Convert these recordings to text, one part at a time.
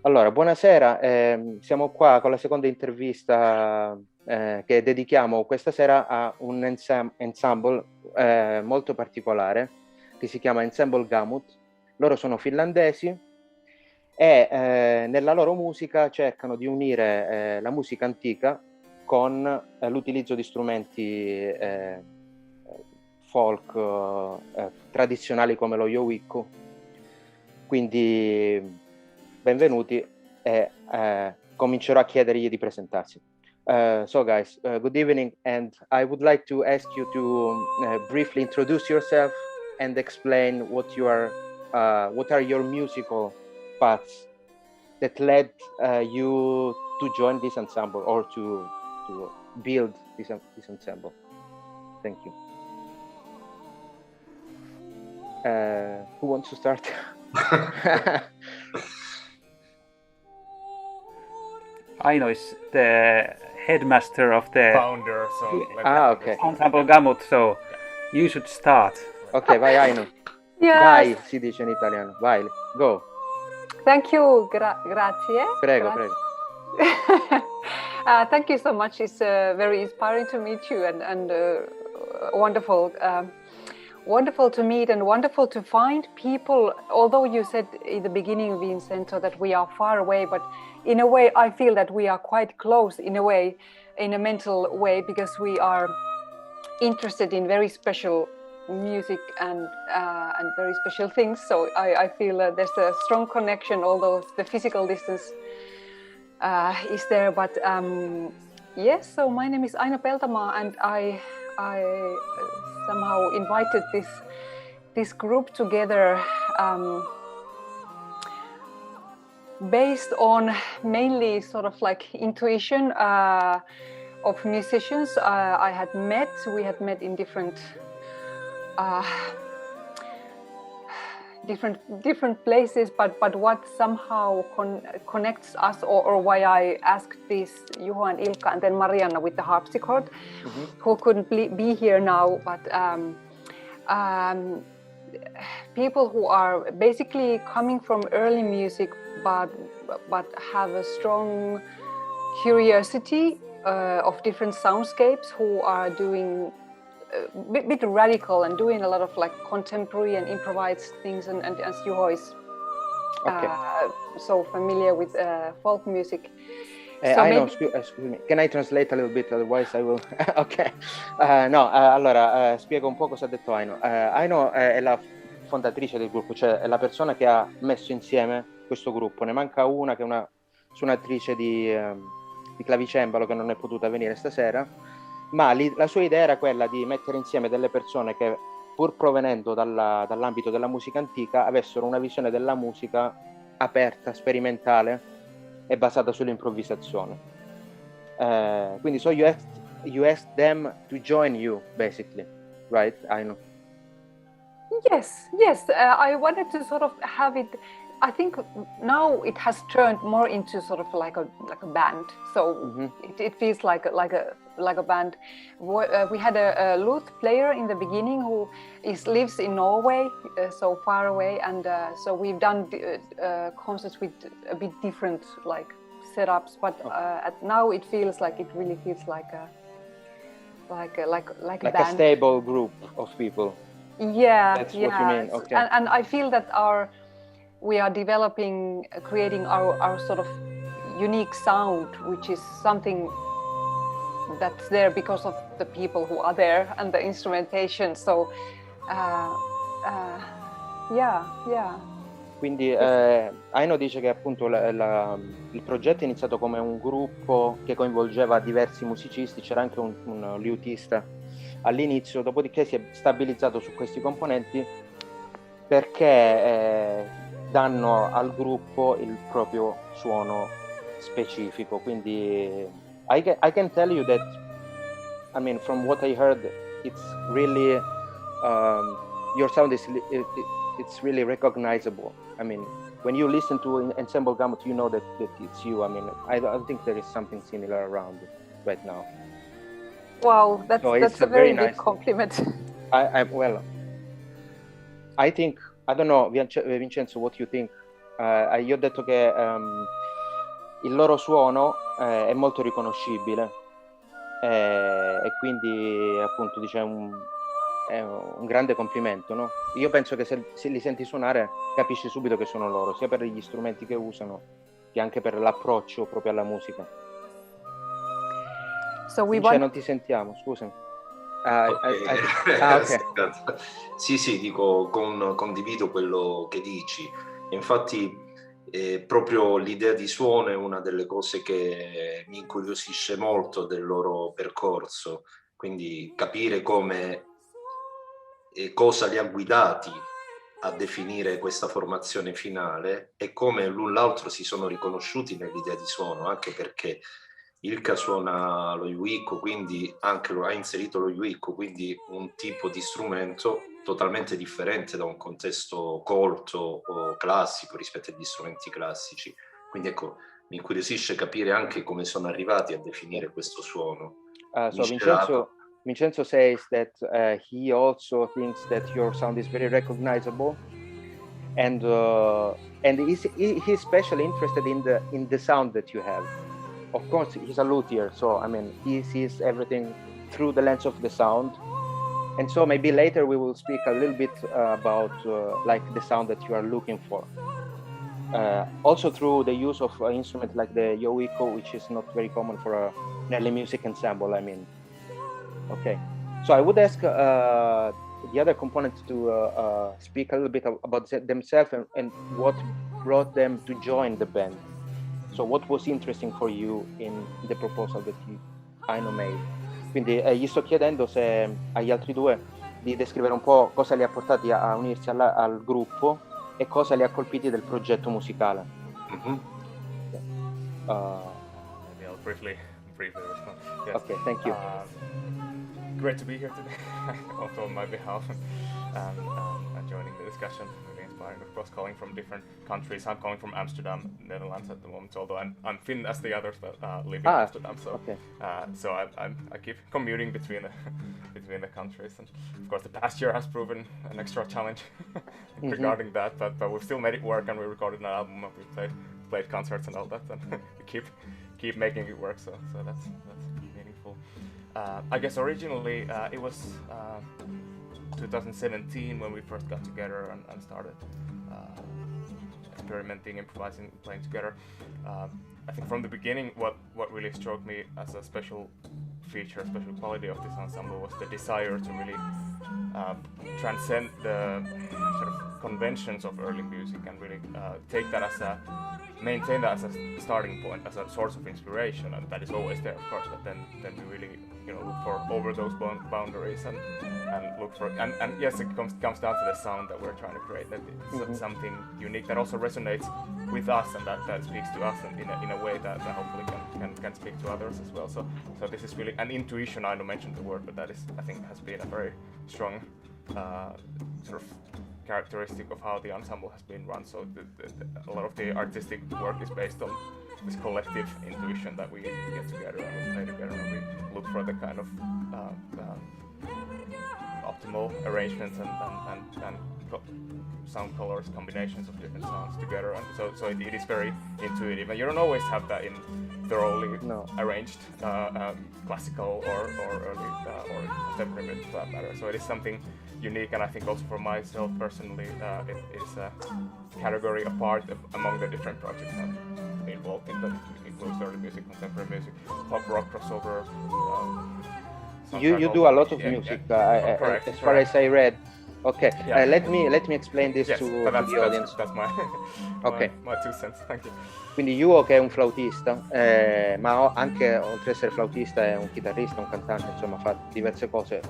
Allora, buonasera, siamo qua con la seconda intervista che dedichiamo questa sera a un ensemble molto particolare che si chiama Ensemble Gamut. Loro sono finlandesi e nella loro musica cercano di unire la musica antica con l'utilizzo di strumenti folk tradizionali come lo yowiku. Quindi benvenuti e comincerò a chiedergli di presentarsi. So guys, good evening, and I would like to ask you to briefly introduce yourself and explain what are your musical paths that led you to join this ensemble or to build this ensemble. Thank you. Who wants to start? Aino is the headmaster of the founder, so okay. Ensemble Gamut, so you should start. Ok, vai Aino. Yes. Vai, si dice in italiano. Vai, go. Thank you, grazie. Prego, prego. Thank you so much. It's very inspiring to meet you and wonderful. Wonderful to meet and wonderful to find people, although you said in the beginning, Vincento, that we are far away, but in a way I feel that we are quite close in a way, in a mental way, because we are interested in very special music and very special things. So I feel there's a strong connection, although the physical distance is there. But yes, so my name is Aino Peltomaa, and I somehow invited this group together based on mainly sort of like intuition of musicians we had met in different places, but what somehow connects us, or why I asked this Juho and Ilkka and then Marianna with the harpsichord, who couldn't be here now, but people who are basically coming from early music, but have a strong curiosity of different soundscapes, who are doing a bit radical and doing a lot of like contemporary and improvised things, and as Juho is so familiar with folk music. So I know, excuse me, can I translate a little bit, otherwise I will... Ok, no, allora spiego un po' cosa ha detto Aino. Aino è la fondatrice del gruppo, cioè è la persona che ha messo insieme questo gruppo. Ne manca una che è una suonatrice di clavicembalo che non è potuta venire stasera, ma la sua idea era quella di mettere insieme delle persone che, pur provenendo dall'ambito della musica antica, avessero una visione della musica aperta, sperimentale e basata sull'improvvisazione. Quindi so you asked them to join you, basically, right? I know. Yes. I wanted to sort of have it. I think now it has turned more into sort of like a band. So it feels like a band. We had a lute player in the beginning who lives in Norway, so far away, and so we've done concerts with a bit different like setups. But now it really feels like a band. A stable group of people. Yeah, that's what you mean. Okay. And I feel that we are developing, creating our sort of unique sound, which is something that's there because of the people who are there and the instrumentation. So, yeah. Quindi Aino dice che appunto il progetto è iniziato come un gruppo che coinvolgeva diversi musicisti, c'era anche un liutista all'inizio, dopodiché si è stabilizzato su questi componenti perché danno al gruppo il proprio suono specifico. Quindi I can tell you that, I mean, from what I heard, it's really your sound is it's really recognizable. I mean, when you listen to Ensemble Gamut, you know that it's you. I mean, I don't think there is something similar around right now. Wow, that's a very nice big compliment. Well, I think, I don't know, Vincenzo, what you think? Io ho detto che il loro suono è molto riconoscibile e quindi appunto dice è un grande complimento, no? Io penso che se li senti suonare capisci subito che sono loro, sia per gli strumenti che usano che anche per l'approccio proprio alla musica. Non ti sentiamo, scusami. Okay. Sì, dico, condivido quello che dici. Infatti proprio l'idea di suono è una delle cose che mi incuriosisce molto del loro percorso, quindi capire come e cosa li ha guidati a definire questa formazione finale e come l'un l'altro si sono riconosciuti nell'idea di suono, anche perché Ilka suona lo yuiko, quindi anche ha inserito lo yuiko, quindi un tipo di strumento totalmente differente da un contesto colto o classico rispetto agli strumenti classici. Quindi ecco, mi incuriosisce capire anche come sono arrivati a definire questo suono. So Vincenzo says that he also thinks that your sound is very recognizable, and he's especially interested in the sound that you have. Of course, he's a luthier, so I mean, he sees everything through the lens of the sound. And so maybe later we will speak a little bit about like the sound that you are looking for. Also through the use of an instrument like the yoiko, which is not very common for an early music ensemble, I mean. Okay, so I would ask the other components to speak a little bit about themselves and what brought them to join the band. So what was interesting for you in the proposal that Aino made? Quindi gli sto chiedendo se agli altri due di descrivere un po' cosa li ha portati a unirsi al gruppo e cosa li ha colpiti del progetto musicale. Maybe I'll briefly respond. Yes. Okay, thank you. great to be here today, also on my behalf, and joining the discussion. Really inspiring, of course, calling from different countries. I'm calling from Amsterdam, Netherlands at the moment, although I'm Finn as the others, but live in Amsterdam. So, okay. So I keep commuting between the countries, and of course the past year has proven an extra challenge regarding that. But we've still made it work, and we recorded an album, and we played concerts and all that, and we keep making it work. So that's meaningful. I guess originally it was 2017 when we first got together and started experimenting, improvising, playing together. I think from the beginning what really struck me as a special feature, special quality of this ensemble was the desire to really transcend the sort of conventions of early music and really take that maintain that as a starting point, as a source of inspiration, and that is always there, of course. But then we really look for over those boundaries and look for and yes, it comes down to the sound that we're trying to create. That it's something unique that also resonates with us, and that speaks to us in a way that hopefully can speak to others as well. So this is really an intuition. I don't mention the word, but that is, I think, has been a very strong sort of characteristic of how the ensemble has been run. So a lot of the artistic work is based on this collective intuition that we get together and we play together and we look for the kind of optimal arrangements and sound colors, combinations of different sounds together, and so it is very intuitive, and you don't always have that in thoroughly arranged classical or early or contemporary music for that matter. So it is something unique, and I think also for myself personally, it is a category apart among the different projects I've been involved in that includes early music, contemporary music, pop rock crossover. You do a lot of music, as far as I read. Okay, let me explain this to the audience. That's my 2 cents, thank you. Quindi Yuo, che è un flautista, ma anche oltre ad essere flautista è un chitarrista, un cantante, insomma fa diverse cose.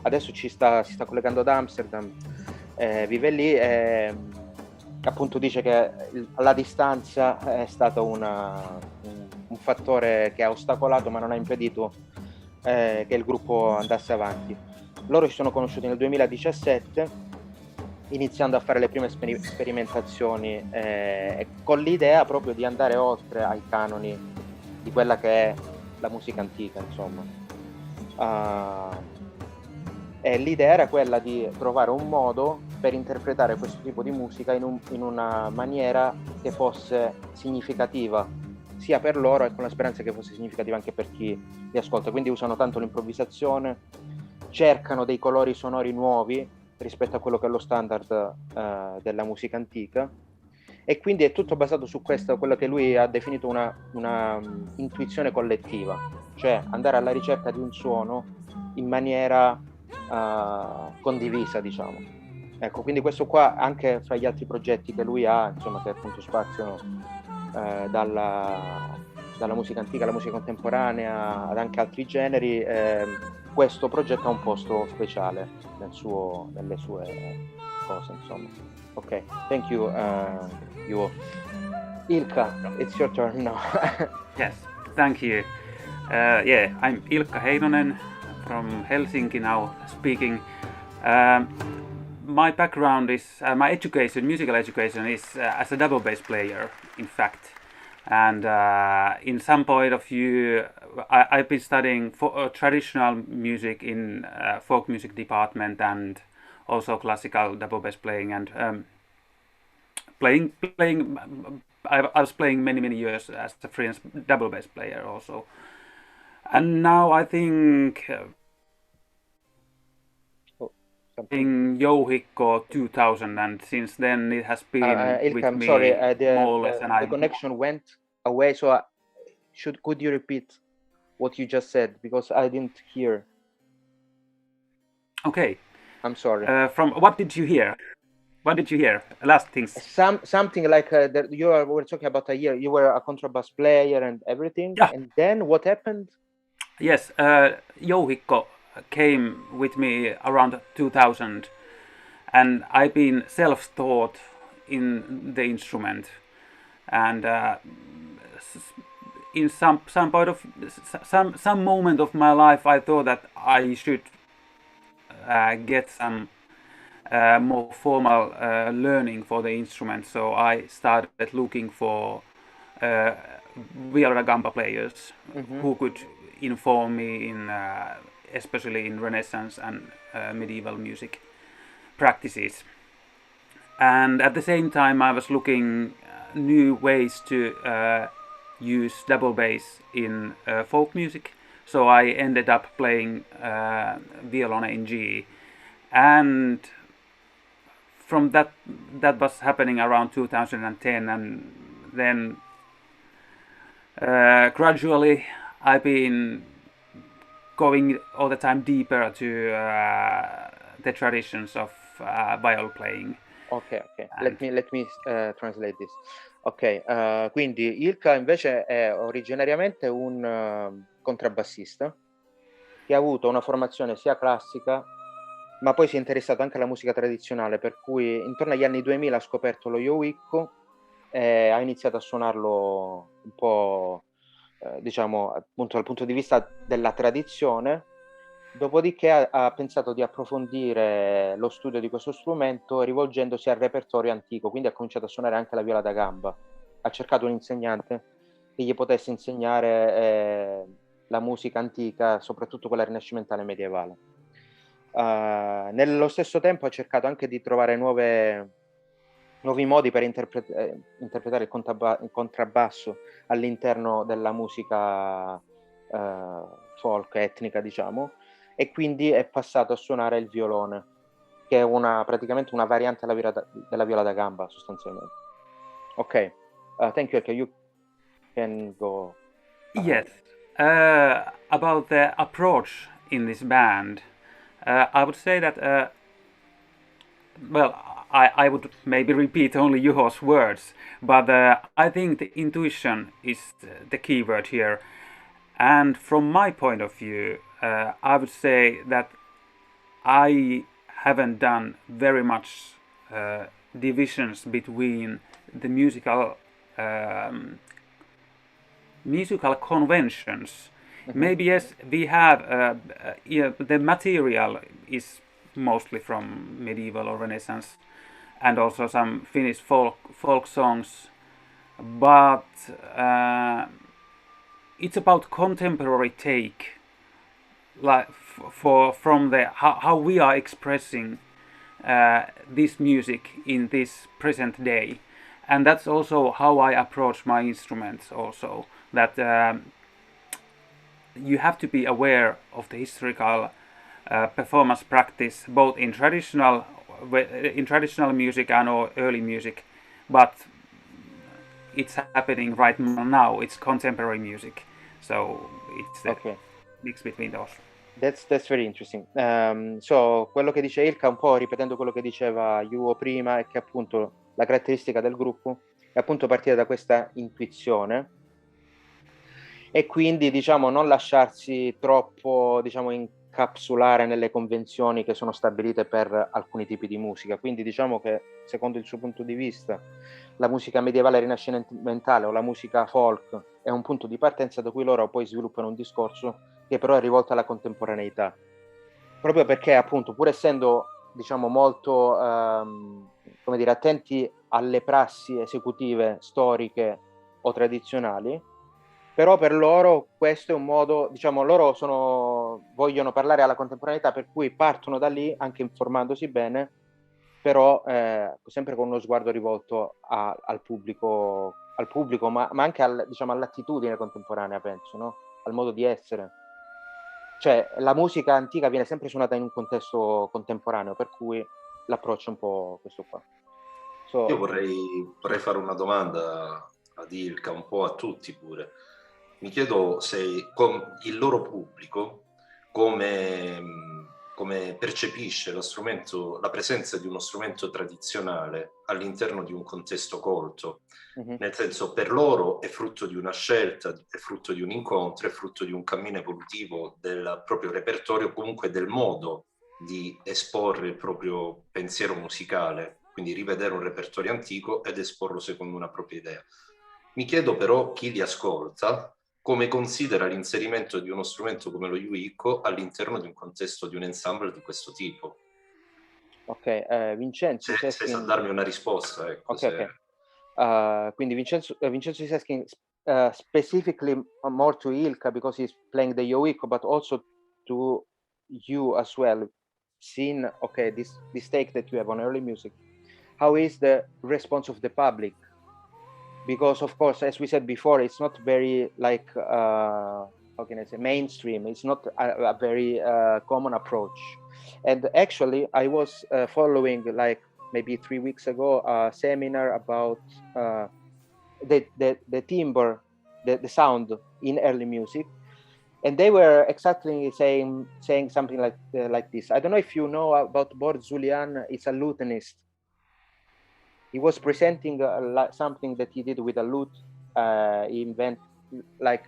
Adesso si sta collegando ad Amsterdam, vive lì e appunto dice che la distanza è stato un fattore che ha ostacolato ma non ha impedito che il gruppo andasse avanti. Loro si sono conosciuti nel 2017, iniziando a fare le prime sperimentazioni con l'idea proprio di andare oltre ai canoni di quella che è la musica antica, insomma. E l'idea era quella di trovare un modo per interpretare questo tipo di musica in una maniera che fosse significativa sia per loro, e con la speranza che fosse significativa anche per chi li ascolta. Quindi usano tanto l'improvvisazione, cercano dei colori sonori nuovi rispetto a quello che è lo standard della musica antica, e quindi è tutto basato su questo, quello che lui ha definito una intuizione collettiva, cioè andare alla ricerca di un suono in maniera condivisa, diciamo. Ecco, quindi questo qua anche fra gli altri progetti che lui ha, insomma, che appunto spaziano dalla musica antica alla musica contemporanea ad anche altri generi, questo progetto ha un posto speciale nelle sue cose, insomma. Ok, thank you, Juho. Ilkka, it's your turn now. Yes, thank you. I'm Ilkka Heinonen from Helsinki now speaking. My background is, my education, musical education is as a double bass player, in fact. And in some point of view, I've been studying traditional music in folk music department and also classical double bass playing, and I was playing many years as a freelance double bass player also. And now I think in Jouhikko 2000, and since then it has been Ilkka, with I'm me sorry, more or less. And the connection went away, so could you repeat what you just said, because I didn't hear. Okay. I'm sorry. From what did you hear? What did you hear? Last things. Something like that you were talking about a year. You were a contrabass player and everything. Yeah. And then what happened? Yes, Jouhikko came with me around 2000, and I've been self-taught in the instrument, and in some point of some moment of my life, I thought that I should get some more formal learning for the instrument. So I started looking for viola da gamba players who could inform me in especially in Renaissance and medieval music practices. And at the same time, I was looking new ways to use double bass in folk music. So I ended up playing violone in G, and from that was happening around 2010, and then gradually I've been going all the time deeper to the traditions of viol playing. Ok, let me translate this. Ok, quindi Ilka invece è originariamente un contrabbassista che ha avuto una formazione sia classica, ma poi si è interessato anche alla musica tradizionale, per cui intorno agli anni 2000 ha scoperto lo yowico e ha iniziato a suonarlo un po', diciamo, appunto dal punto di vista della tradizione. Dopodiché ha pensato di approfondire lo studio di questo strumento rivolgendosi al repertorio antico, quindi ha cominciato a suonare anche la viola da gamba. Ha cercato un insegnante che gli potesse insegnare la musica antica, soprattutto quella rinascimentale e medievale. Nello stesso tempo ha cercato anche di trovare nuovi modi per interpretare il contrabbasso all'interno della musica folk, etnica, diciamo, e quindi è passato a suonare il violone, che è praticamente una variante della viola da gamba, sostanzialmente. Ok, thank you, you can go. Yes, about the approach in this band, I would say that, well, I would maybe repeat only Juho's words, but I think the intuition is the key word here. And from my point of view, I would say that I haven't done very much divisions between the musical conventions. Maybe yes, we have the material is mostly from medieval or Renaissance, and also some Finnish folk songs, but it's about contemporary take, like from the how we are expressing this music in this present day, and that's also how I approach my instruments. Also, that you have to be aware of the historical performance practice, both in traditional music and or early music, but it's happening right now. It's contemporary music, so it's the mix between those. That's very interesting. So quello che dice Ilka, un po' ripetendo quello che diceva Juho prima, è che appunto la caratteristica del gruppo è appunto partire da questa intuizione e quindi diciamo non lasciarsi troppo diciamo incapsulare nelle convenzioni che sono stabilite per alcuni tipi di musica. Quindi diciamo che secondo il suo punto di vista la musica medievale rinascimentale o la musica folk è un punto di partenza da cui loro poi sviluppano un discorso che però è rivolto alla contemporaneità, proprio perché appunto pur essendo diciamo molto come dire attenti alle prassi esecutive storiche o tradizionali, però per loro questo è un modo, diciamo loro vogliono parlare alla contemporaneità, per cui partono da lì anche informandosi bene, però sempre con uno sguardo rivolto al pubblico, ma anche diciamo, all'attitudine contemporanea, penso, no? Al modo di essere. Cioè la musica antica viene sempre suonata in un contesto contemporaneo, per cui l'approccio è un po' questo qua. Io vorrei fare una domanda ad Ilka, un po' a tutti pure. Mi chiedo se con il loro pubblico come percepisce la presenza di uno strumento tradizionale all'interno di un contesto colto. Nel senso, per loro è frutto di una scelta, è frutto di un incontro, è frutto di un cammino evolutivo del proprio repertorio, comunque del modo di esporre il proprio pensiero musicale, quindi rivedere un repertorio antico ed esporlo secondo una propria idea. Mi chiedo però chi li ascolta come considera l'inserimento di uno strumento come lo yuiko all'interno di un contesto di un ensemble di questo tipo. Ok, Vincenzo is Se sa asking... darmi una risposta, ecco. Ok. Quindi Vincenzo is asking specifically more to Ilka because he's playing the yuiko, but also to you as well. Seeing, okay, this take that you have on early music, how is the response of the public? Because of course, as we said before, it's not very like how can I say, mainstream. It's not a very common approach. And actually, I was following like maybe 3 weeks ago a seminar about the timbre, the sound in early music, and they were exactly saying something like this. I don't know if you know about Bord Zulian. It's a lutenist. He was presenting something that he did with a lute. He invented, like,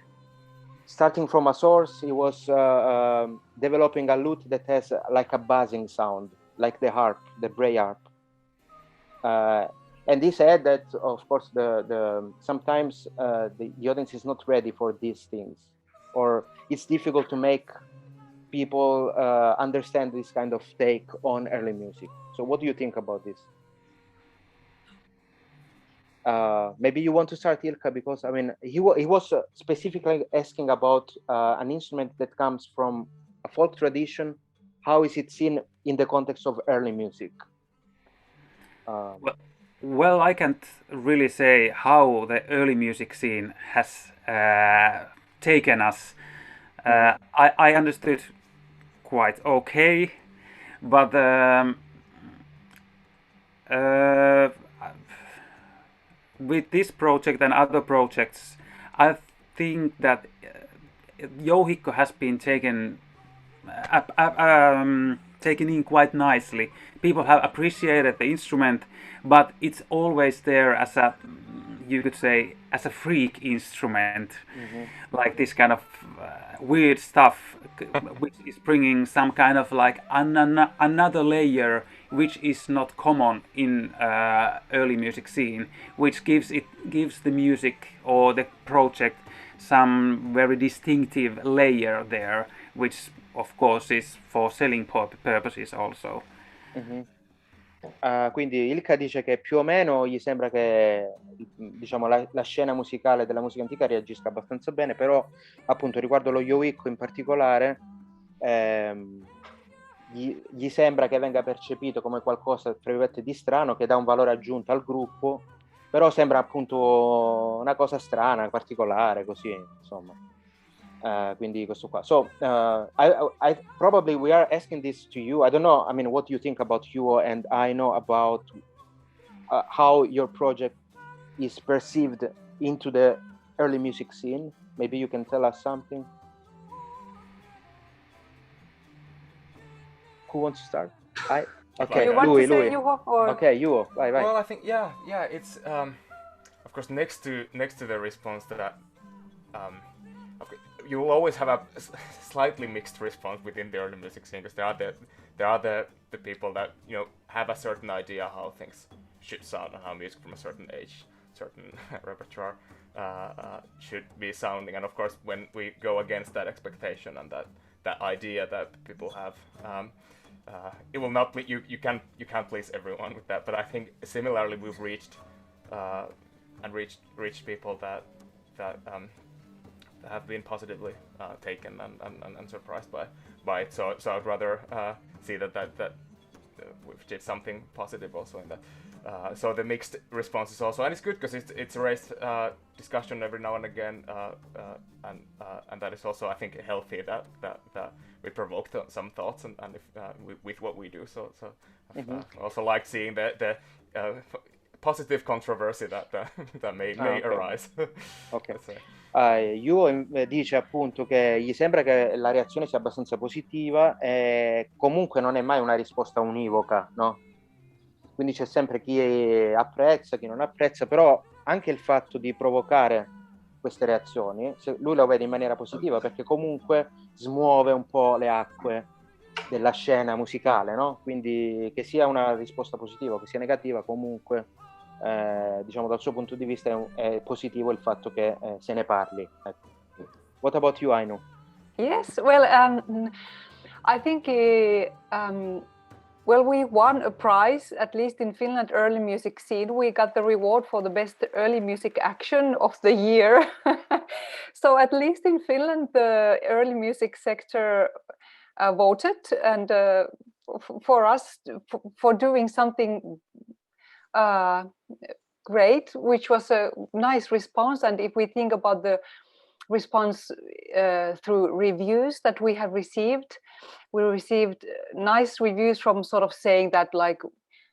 starting from a source, he was developing a lute that has like a buzzing sound, like the harp, the Bray harp. And he said that, of course, sometimes the audience is not ready for these things, or it's difficult to make people understand this kind of take on early music. So what do you think about this? Maybe you want to start, Ilka, because I mean, he was specifically asking about an instrument that comes from a folk tradition. How is it seen in the context of early music? Well, I can't really say how the early music scene has taken us. I understood quite okay, but with this project and other projects, I think that Jouhikko has been taken in quite nicely. People have appreciated the instrument, but it's always there as a, you could say, as a freak instrument, like this kind of weird stuff, which is bringing some kind of like another layer, which is not common in early music scene, which gives the music or the project some very distinctive layer there, which of course is for selling purposes also. Quindi Ilka dice che più o meno gli sembra che, diciamo, la scena musicale della musica antica reagisca abbastanza bene, però appunto riguardo lo Jouhikko in particolare gli sembra che venga percepito come qualcosa, tra virgolette, di strano, che dà un valore aggiunto al gruppo, però sembra appunto una cosa strana, particolare, così, insomma. Quindi questo qua. So I probably we are asking this to you. I don't know. I mean, what you think about you, and I know about how your project is perceived into the early music scene. Maybe you can tell us something. Who wants to start? Okay, You want Louis. to say Juho, or? Okay, Juho. Bye. Well, I think yeah, it's of course next to the response that okay, you will always have a slightly mixed response within the early music scene, because there are the people that, you know, have a certain idea how things should sound and how music from a certain age, certain repertoire should be sounding, and of course when we go against that expectation and that idea that people have, it will not you can't please everyone with that. But I think similarly we've reached people that have been positively taken and surprised by it. So I'd rather see that we've did something positive also in that. So the mixed responses also, and it's good because it's raised discussion every now and again, and that is also, I think, healthy that we provoked some thoughts and if, with what we do. So I also like seeing the positive controversy that may arise. Ok. Yu dice appunto che gli sembra che la reazione sia abbastanza positiva e comunque non è mai una risposta univoca, no? Quindi c'è sempre chi apprezza, chi non apprezza, però anche il fatto di provocare queste reazioni, lui lo vede in maniera positiva, perché comunque smuove un po' le acque della scena musicale, no? Quindi che sia una risposta positiva o che sia negativa, comunque diciamo dal suo punto di vista è positivo il fatto che se ne parli, ecco. What about you, Aino? Yes, well, I think well, we won a prize, at least in Finland early music scene. We got the reward for the best early music action of the year. So at least in Finland, the early music sector voted, and for us, for doing something great, which was a nice response. And if we think about the response through reviews that we have received, we received nice reviews from sort of saying that, like,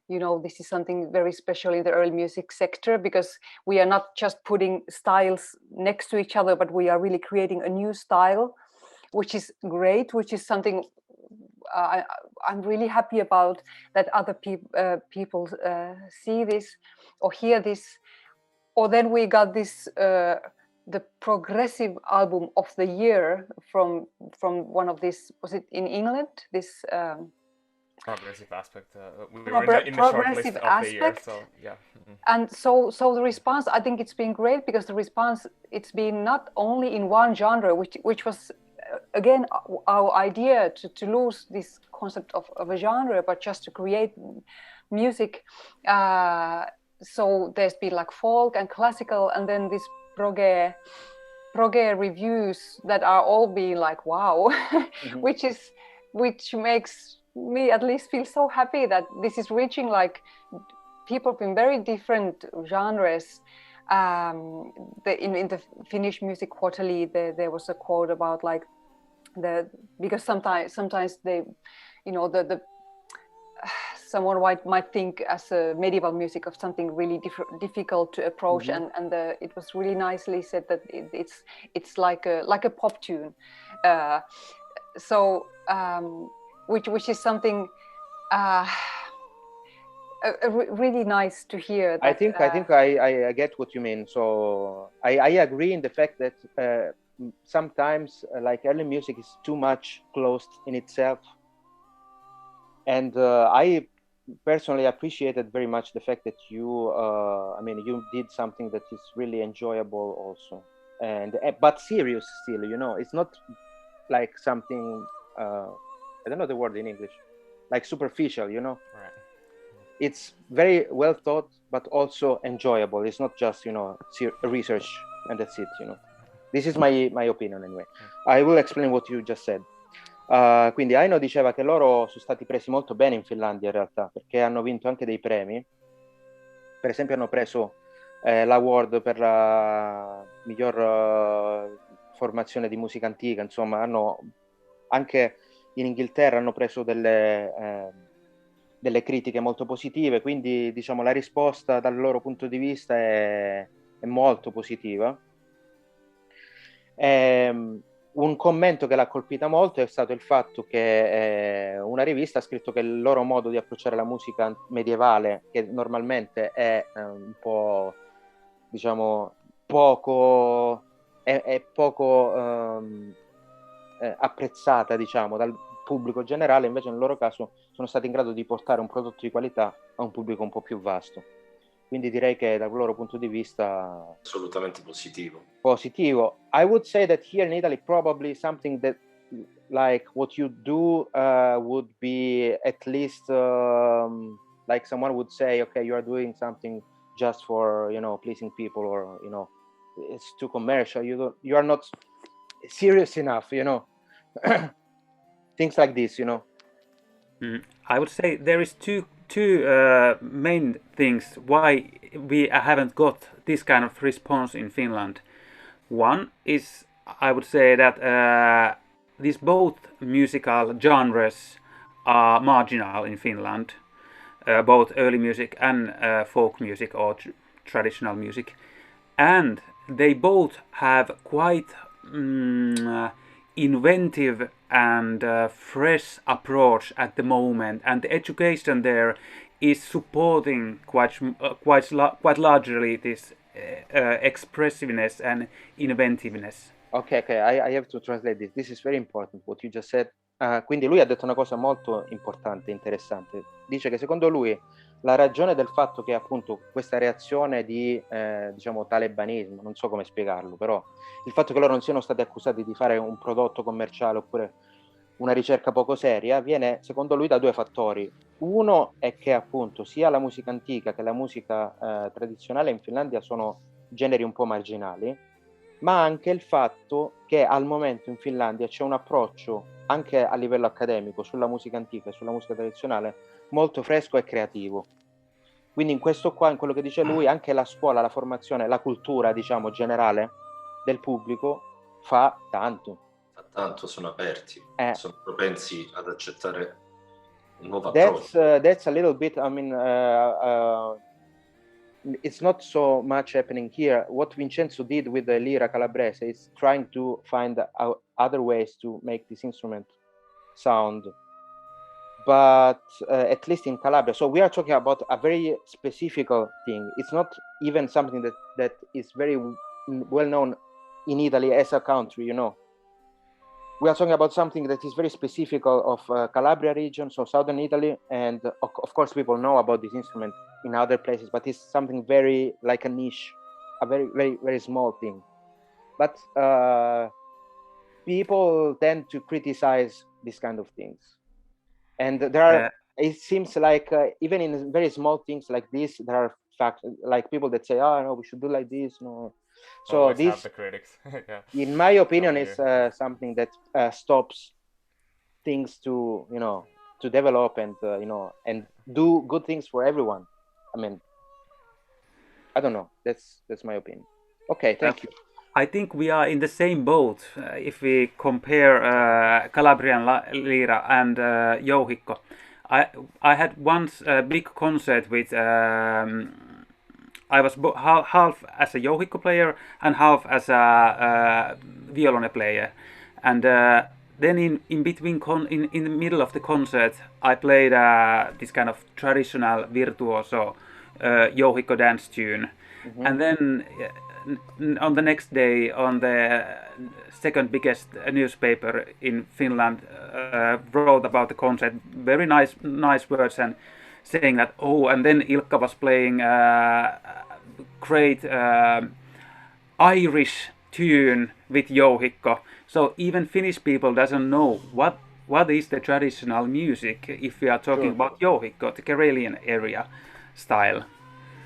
you know, this is something very special in the early music sector, because we are not just putting styles next to each other, but we are really creating a new style, which is great, which is something I'm really happy about, that other people see this or hear this. Or then we got this the progressive album of the year from one of these, was it in England, this progressive aspect. We were in the short list of the year, so yeah. And so the response, I think it's been great, because the response, it's been not only in one genre, which was again our idea, to lose this concept of a genre, but just to create music. So there's been like folk and classical, and then this proge reviews that are all being like, wow, which makes me at least feel so happy that this is reaching like people in very different genres. In the Finnish Music Quarterly, there was a quote about like because sometimes they, you know, the someone might think as a medieval music of something really difficult to approach, and it was really nicely said that it's like a pop tune, so which is something really nice to hear. That, I think I get what you mean. So I agree in the fact that sometimes like early music is too much closed in itself, and I personally appreciated very much the fact that you I mean, you did something that is really enjoyable also, and but serious still, you know. It's not like something I don't know the word in English, like superficial, you know. Right. It's very well thought, but also enjoyable. It's not just, you know, research and that's it, you know. This is my opinion anyway. I will explain what you just said. Quindi Aino diceva che loro sono stati presi molto bene in Finlandia in realtà, perché hanno vinto anche dei premi. Per esempio hanno preso l'award per la miglior formazione di musica antica. Insomma, hanno anche in Inghilterra hanno preso delle critiche molto positive, quindi diciamo la risposta dal loro punto di vista è molto positiva. Un commento che l'ha colpita molto è stato il fatto che una rivista ha scritto che il loro modo di approcciare la musica medievale, che normalmente è un po', diciamo, poco apprezzata, diciamo, dal pubblico generale, invece nel loro caso sono stati in grado di portare un prodotto di qualità a un pubblico un po' più vasto. Quindi direi che dal loro punto di vista assolutamente positivo. I would say that here in Italy probably something that like what you do would be at least like someone would say, okay, you are doing something just for, you know, pleasing people, or, you know, it's too commercial, you are not serious enough, you know. Things like this, you know. I would say there is two main things why we haven't got this kind of response in Finland. One is, I would say that these both musical genres are marginal in Finland, both early music and folk music or traditional music, and they both have quite inventive and fresh approach at the moment, and the education there is supporting quite largely this expressiveness and inventiveness. Okay, I have to translate this. This is very important what you just said. Quindi lui ha detto una cosa molto importante, interessante. Dice che secondo lui la ragione del fatto che appunto questa reazione di diciamo talebanismo, non so come spiegarlo, però il fatto che loro non siano stati accusati di fare un prodotto commerciale oppure una ricerca poco seria viene secondo lui da due fattori. Uno è che appunto sia la musica antica che la musica tradizionale in Finlandia sono generi un po' marginali, ma anche il fatto che al momento in Finlandia c'è un approccio anche a livello accademico sulla musica antica e sulla musica tradizionale molto fresco e creativo. Quindi in questo qua, in quello che dice lui, anche la scuola, la formazione, la cultura, diciamo, generale del pubblico fa tanto. Fa tanto, sono aperti, sono propensi ad accettare un nuovo That's approccio. that's a little bit, I mean, it's not so much happening here. What Vincenzo did with the lira calabrese is trying to find other ways to make this instrument sound, but at least in Calabria. So we are talking about a very specific thing. It's not even something that is very well known in Italy as a country, you know. We are talking about something that is very specific of Calabria region, so southern Italy, and of course people know about this instrument in other places, but it's something very like a niche, a very, very, very small thing. But people tend to criticize these kind of things. And there are, it seems like even in very small things like this, there are facts, like people that say, oh, no, we should do like this, no. So Always this, have the critics. Yeah. in my opinion, is something that stops things to, you know, to develop and, you know, and do good things for everyone. I mean, I don't know. That's my opinion. Okay, thank you. I think we are in the same boat if we compare Calabrian lira and jouhikko. I had once a big concert with I was half as a jouhikko player and half as a violone player, and then in between in the middle of the concert I played this kind of traditional virtuoso jouhikko dance tune, and then on the next day on the second biggest newspaper in Finland wrote about the concert, very nice words, and saying that, oh, and then Ilkka was playing great Irish tune with jouhikko. So even Finnish people doesn't know what is the traditional music if we are talking about jouhikko, the Karelian area style.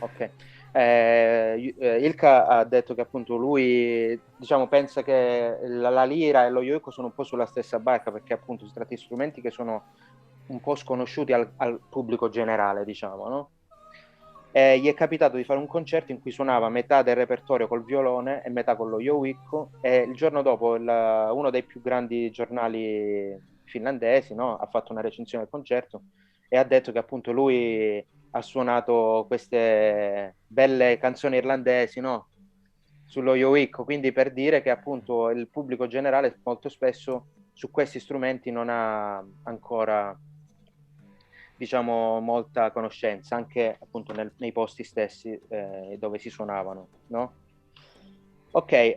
Ok. Ilka ha detto che appunto lui, diciamo, pensa che la lira e lo yoico sono un po' sulla stessa barca, perché appunto si tratta di strumenti che sono un po' sconosciuti al pubblico generale, diciamo, no? E gli è capitato di fare un concerto in cui suonava metà del repertorio col violone e metà con lo yoico, e il giorno dopo uno dei più grandi giornali finlandesi, no, ha fatto una recensione del concerto e ha detto che appunto lui ha suonato queste belle canzoni irlandesi, no, sullo yoico, quindi per dire che appunto il pubblico generale molto spesso su questi strumenti non ha ancora, diciamo, molta conoscenza, anche appunto nei posti stessi dove si suonavano, no? Ok, il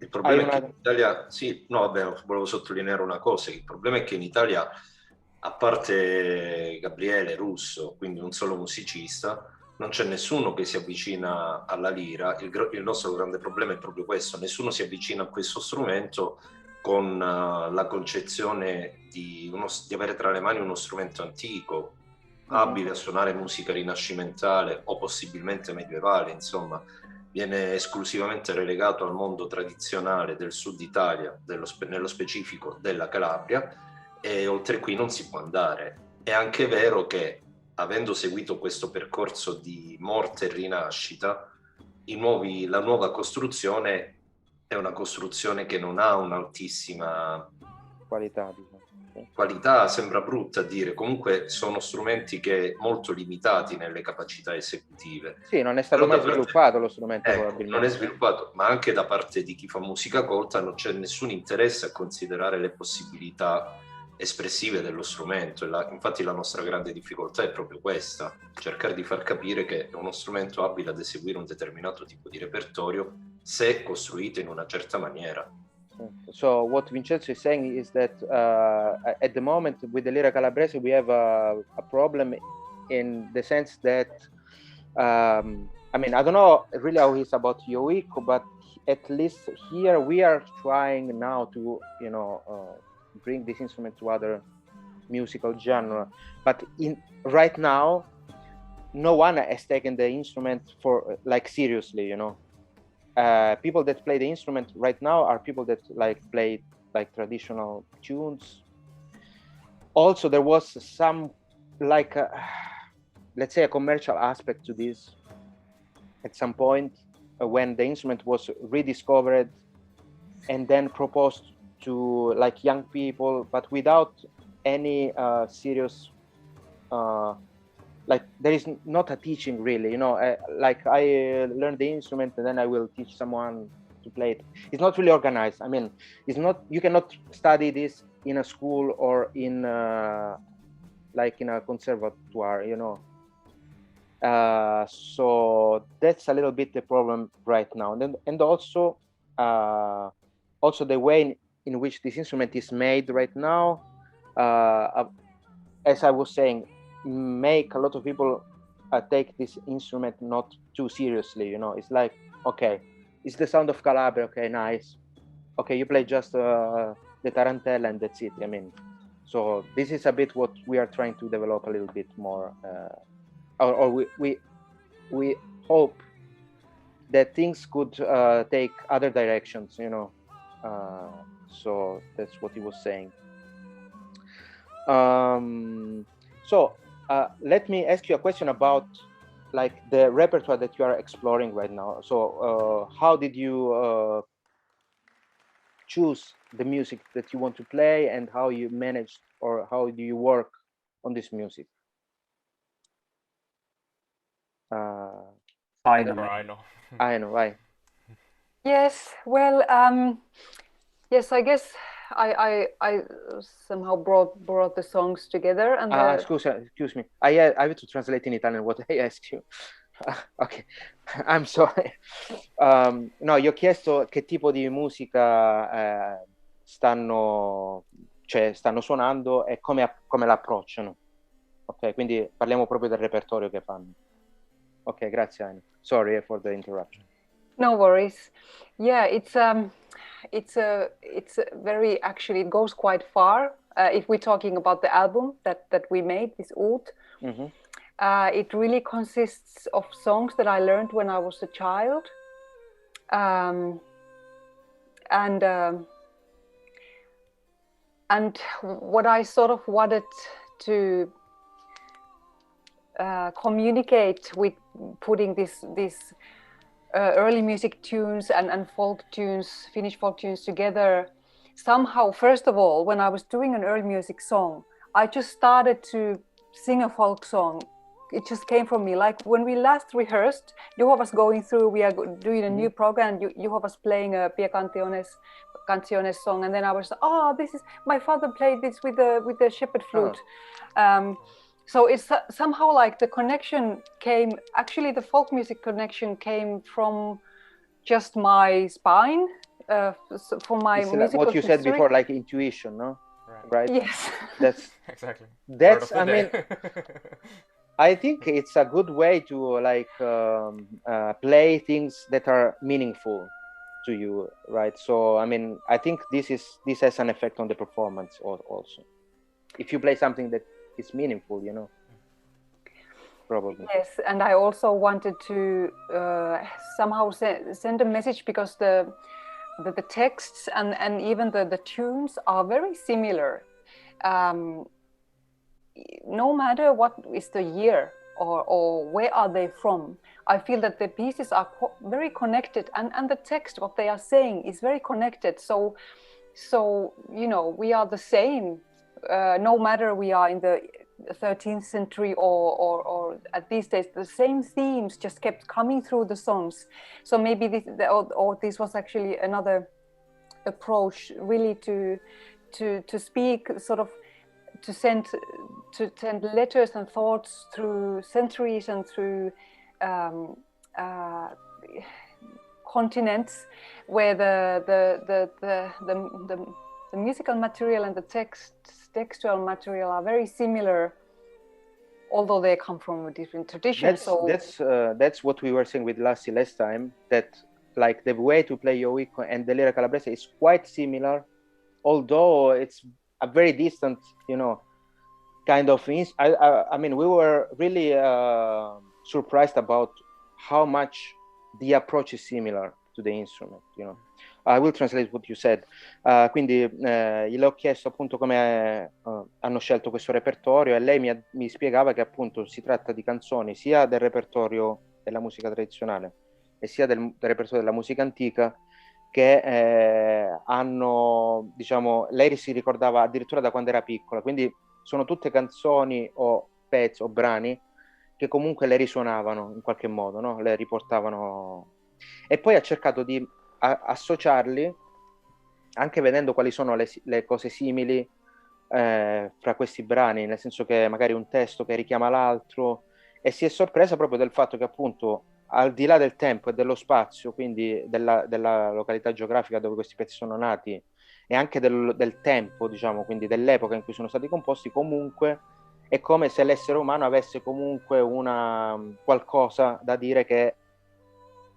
problema è che in Italia, sì, no, vabbè, volevo sottolineare una cosa, il problema è che in Italia, a parte Gabriele Russo, quindi un solo musicista, non c'è nessuno che si avvicina alla lira. Il nostro grande problema è proprio questo, nessuno si avvicina a questo strumento con la concezione di avere tra le mani uno strumento antico, abile a suonare musica rinascimentale o possibilmente medievale, insomma. Viene esclusivamente relegato al mondo tradizionale del sud Italia, nello specifico della Calabria, e oltre qui non si può andare. È anche vero che, avendo seguito questo percorso di morte e rinascita, la nuova costruzione è una costruzione che non ha un'altissima qualità, diciamo. Qualità sembra brutta a dire, comunque sono strumenti che molto limitati nelle capacità esecutive. Sì, non è stato mai sviluppato lo strumento, probabilmente. Non è sviluppato, ma anche da parte di chi fa musica colta non c'è nessun interesse a considerare le possibilità espressive dello strumento. Infatti la nostra grande difficoltà è proprio questa, cercare di far capire che è uno strumento abile ad eseguire un determinato tipo di repertorio se costruito in una certa maniera. So what Vincenzo is saying is that at the moment with the Lira Calabrese we have a problem in the sense that I mean, I don't know really how he's about Yoiko, but at least here we are trying now to, you know, bring this instrument to other musical genre. But right now, no one has taken the instrument for like seriously, you know. People that play the instrument right now are people that like play like traditional tunes. Also, there was some like let's say a commercial aspect to this at some point when the instrument was rediscovered and then proposed to like young people, but without any serious like there is not a teaching really, you know. Like I learned the instrument and then I will teach someone to play it. It's not really organized. I mean, it's not, you cannot study this in a school or in like in a conservatoire, you know. So that's a little bit the problem right now. And also the way in which this instrument is made right now, as I was saying, make a lot of people take this instrument not too seriously, you know. It's like, okay, it's the sound of Calabria, okay, nice, okay, you play just the tarantella and that's it. I mean, so this is a bit what we are trying to develop a little bit more, or we hope that things could take other directions, you know. So that's what he was saying. So let me ask you a question about like the repertoire that you are exploring right now. So how did you choose the music that you want to play, and how you manage, or how do you work on this music? I know. I know. Right. Yes, well, yes, I guess I somehow brought the songs together and excuse me. I have to translate in Italian what I asked you. Ok, I'm sorry. No, gli ho chiesto che tipo di musica stanno suonando e come l'approcciano. Ok, quindi parliamo proprio del repertorio che fanno. Ok, grazie Aino. Sorry for the interruption. No worries. Yeah, it's very, actually it goes quite far. If we're talking about the album that we made, this Oud, it really consists of songs that I learned when I was a child, and what I sort of wanted to communicate with putting these early music tunes and folk tunes, Finnish folk tunes together. Somehow, first of all, when I was doing an early music song, I just started to sing a folk song. It just came from me. Like when we last rehearsed, Juho was going through, we are doing a new program, and Juho was playing a Pie Canciones song, and then I was, oh, this is, my father played this with the shepherd flute. So it's somehow like the connection came, actually the folk music connection came from just my spine, from my it's musical what you history. said before, like intuition, no? Right? Yes. That's exactly. That's, I mean, I think it's a good way to like play things that are meaningful to you, right? So I mean, I think this has an effect on the performance also. If you play something that is meaningful, you know, probably. Yes, and I also wanted to somehow send a message, because the texts and even the tunes are very similar. No matter what is the year or where are they from, I feel that the pieces are very connected, and the text, what they are saying, is very connected. So you know, we are the same, no matter we are in the 13th century or at these days, the same themes just kept coming through the songs. So maybe this was actually another approach, really to speak, sort of to send letters and thoughts through centuries and through continents where the musical material and the textual material are very similar, although they come from different traditions. That's what we were saying with Lassie last time, that like the way to play Yoico and the Lira Calabrese is quite similar, although it's a very distant, kind of. I mean, we were really surprised about how much the approach is similar to the instrument, I will translate what you said. Quindi le ho chiesto appunto come hanno scelto questo repertorio, e lei mi spiegava che appunto si tratta di canzoni sia del repertorio della musica tradizionale e sia del repertorio della musica antica, che hanno, lei si ricordava addirittura da quando era piccola, quindi sono tutte canzoni o pezzi o brani che comunque le risuonavano in qualche modo, no? Le riportavano, e poi ha cercato di associarli anche vedendo quali sono le cose simili fra questi brani, nel senso che magari un testo che richiama l'altro, e si è sorpresa proprio del fatto che appunto al di là del tempo e dello spazio, quindi della località geografica dove questi pezzi sono nati, e anche del tempo, quindi dell'epoca in cui sono stati composti, comunque è come se l'essere umano avesse comunque qualcosa da dire che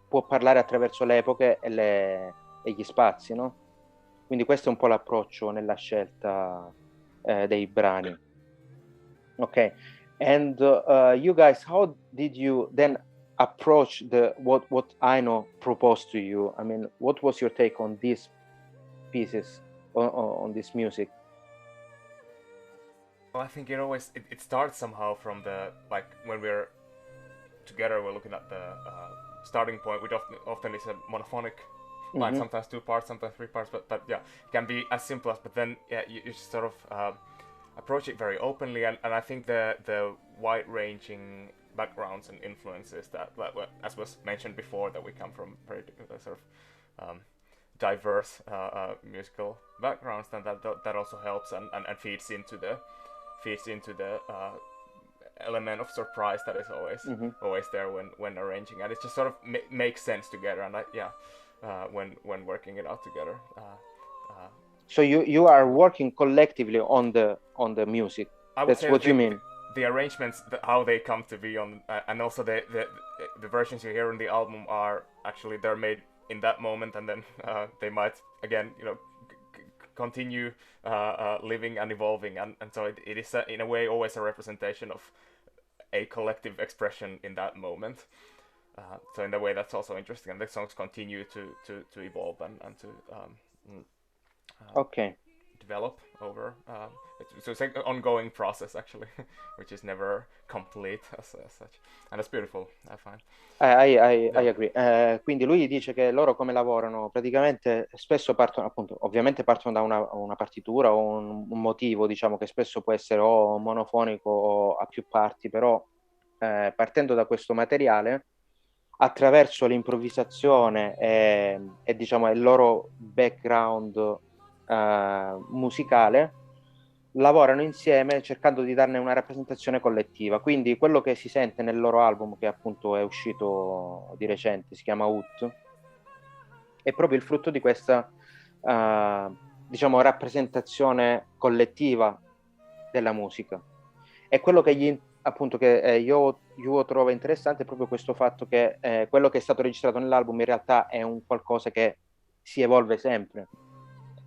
può parlare attraverso le epoche e gli spazi, no? Quindi questo è un po' l'approccio nella scelta dei brani. Ok, and you guys, how did you then approach what Aino proposed to you? I mean, what was your take on these pieces, on this music? Well, I think it starts somehow from when we're together, we're looking at the starting point, which often is a monophonic line, sometimes 2 parts, sometimes 3 parts, but yeah, it can be as simple as, but then you just sort of approach it very openly, and I think the wide-ranging backgrounds and influences that, as was mentioned before, that we come from very sort of diverse musical backgrounds, then that also helps and feeds into the element of surprise that is always there when arranging, and it just sort of makes sense together, and when working it out together. So you are working collectively on the music. That's what you mean. The arrangements, how they come to be on, and also the versions you hear on the album are actually, they're made in that moment, and then they might again continue living and evolving, and so it is in a way always a representation of a collective expression in that moment. So in a way that's also interesting, and the songs continue to evolve and to develop over. So it's an ongoing process actually, which is never complete as such, and it's beautiful, I find. I agree. Quindi lui dice che loro come lavorano, praticamente spesso ovviamente partono da una partitura o un motivo, che spesso può essere o monofonico o a più parti, però partendo da questo materiale, attraverso l'improvvisazione e il loro background musicale, lavorano insieme cercando di darne una rappresentazione collettiva. Quindi quello che si sente nel loro album, che appunto è uscito di recente, si chiama Ut, è proprio il frutto di questa rappresentazione collettiva della musica. E quello che io trovo interessante è proprio questo fatto che quello che è stato registrato nell'album in realtà è un qualcosa che si evolve sempre.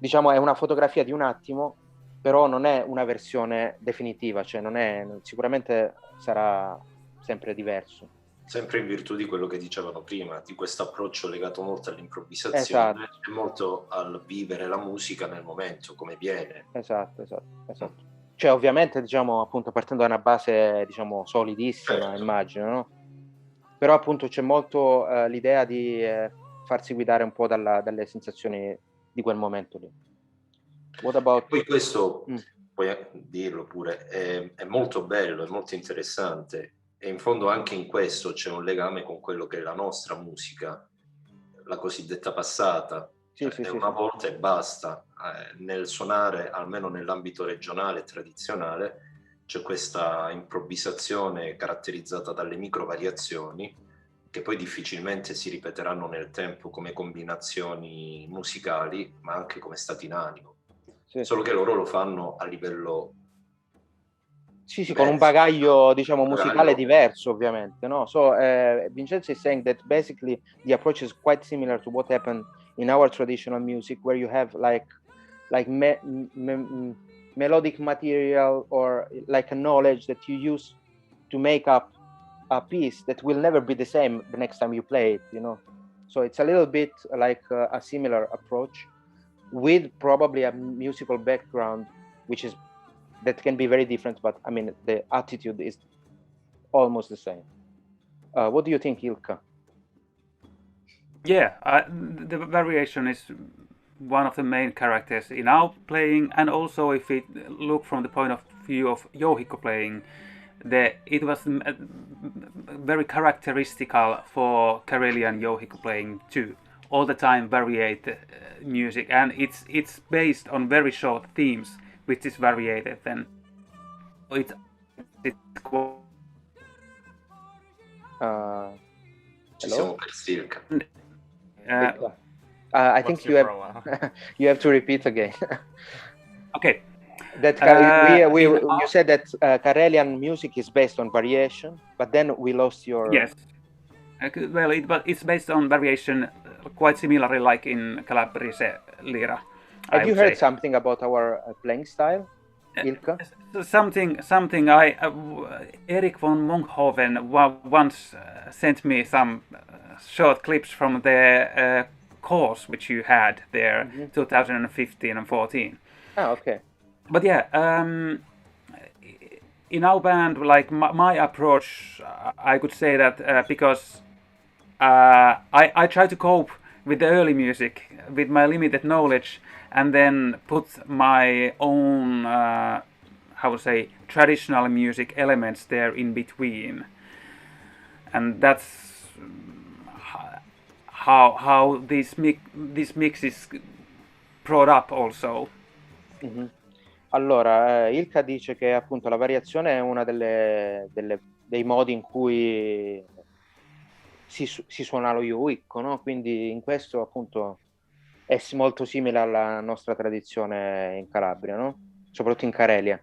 È una fotografia di un attimo, però non è una versione definitiva, sicuramente sarà sempre diverso. Sempre in virtù di quello che dicevano prima, di questo approccio legato molto all'improvvisazione, e molto al vivere la musica nel momento, come viene. Esatto. Cioè, ovviamente, appunto, partendo da una base, solidissima, immagino, no? Però, appunto, c'è molto l'idea di farsi guidare un po' dalle sensazioni di quel momento lì. What about... Poi questo, puoi dirlo pure, è molto bello, è molto interessante, e in fondo anche in questo c'è un legame con quello che è la nostra musica, la cosiddetta passata. Una volta e basta. Nel suonare, almeno nell'ambito regionale e tradizionale, c'è questa improvvisazione caratterizzata dalle micro variazioni, che poi difficilmente si ripeteranno nel tempo come combinazioni musicali, ma anche come stati in animo. Sì. Solo che loro lo fanno a livello Sì, diverso, con un bagaglio, diciamo, un musicale bagaglio. diverso, ovviamente, no? So, Vincenzo is saying that basically the approach is quite similar to what happened in our traditional music, where you have like melodic material or like a knowledge that you use to make up a piece that will never be the same the next time you play it, you know? So it's a little bit like a similar approach with probably a musical background, which is that can be very different, but I mean the attitude is almost the same. What do you think, Ilka? Yeah, the variation is one of the main characters in our playing, and also if we look from the point of view of jouhikko playing, it was very characteristical for Karelian jouhikko playing too. All the time varied music, and it's based on very short themes, which is variated. Then it's Ci hello? siamo persi, Ilka. Ilka. I think you have you have to repeat again. Okay. That you said that Karelian music is based on variation, but then we lost your. Yes. Well, it's based on variation, quite similarly like in Calabrese lira. Have you heard something about our playing style, Ilka? Something. Eric von Munkhoven once sent me some short clips from the course which you had there, 2015 and 14. Ah, okay. But yeah, in our band, like my approach, I could say that because I try to cope with the early music with my limited knowledge, and then put my own, how to say, traditional music elements there in between, and that's how this mix is brought up also. Mm-hmm. Allora, Ilka dice che appunto la variazione è una dei modi in cui si suona lo jouhikko, no? Quindi in questo appunto è molto simile alla nostra tradizione in Calabria, no? Soprattutto in Carelia.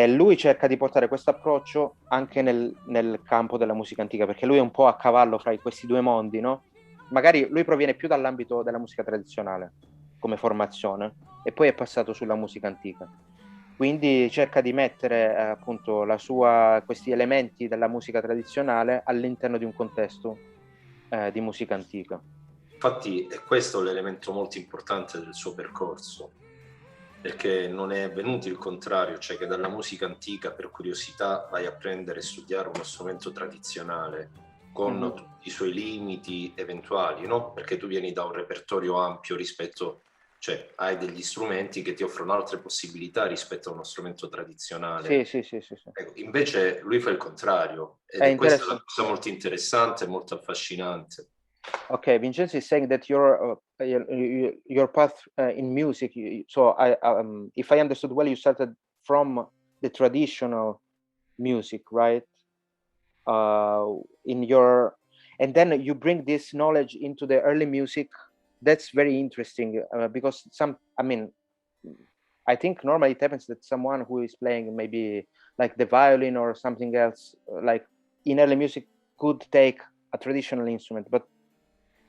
Lui cerca di portare questo approccio anche nel campo della musica antica, perché lui è un po' a cavallo fra questi due mondi, no? Magari lui proviene più dall'ambito della musica tradizionale come formazione e poi è passato sulla musica antica. Quindi cerca di mettere appunto questi elementi della musica tradizionale all'interno di un contesto di musica antica. Infatti è questo l'elemento molto importante del suo percorso, perché non è avvenuto il contrario, cioè che dalla musica antica per curiosità vai a prendere e studiare uno strumento tradizionale con tutti i suoi limiti eventuali, no? Perché tu vieni da un repertorio ampio rispetto, cioè hai degli strumenti che ti offrono altre possibilità rispetto a uno strumento tradizionale. Sì. Ecco, invece lui fa il contrario, ed è questa una cosa molto interessante e molto affascinante. Okay, Vincenzo is saying that your path in music. So if I understood well, you started from the traditional music, right? And then you bring this knowledge into the early music. That's very interesting because I think normally it happens that someone who is playing maybe like the violin or something else, like in early music, could take a traditional instrument, but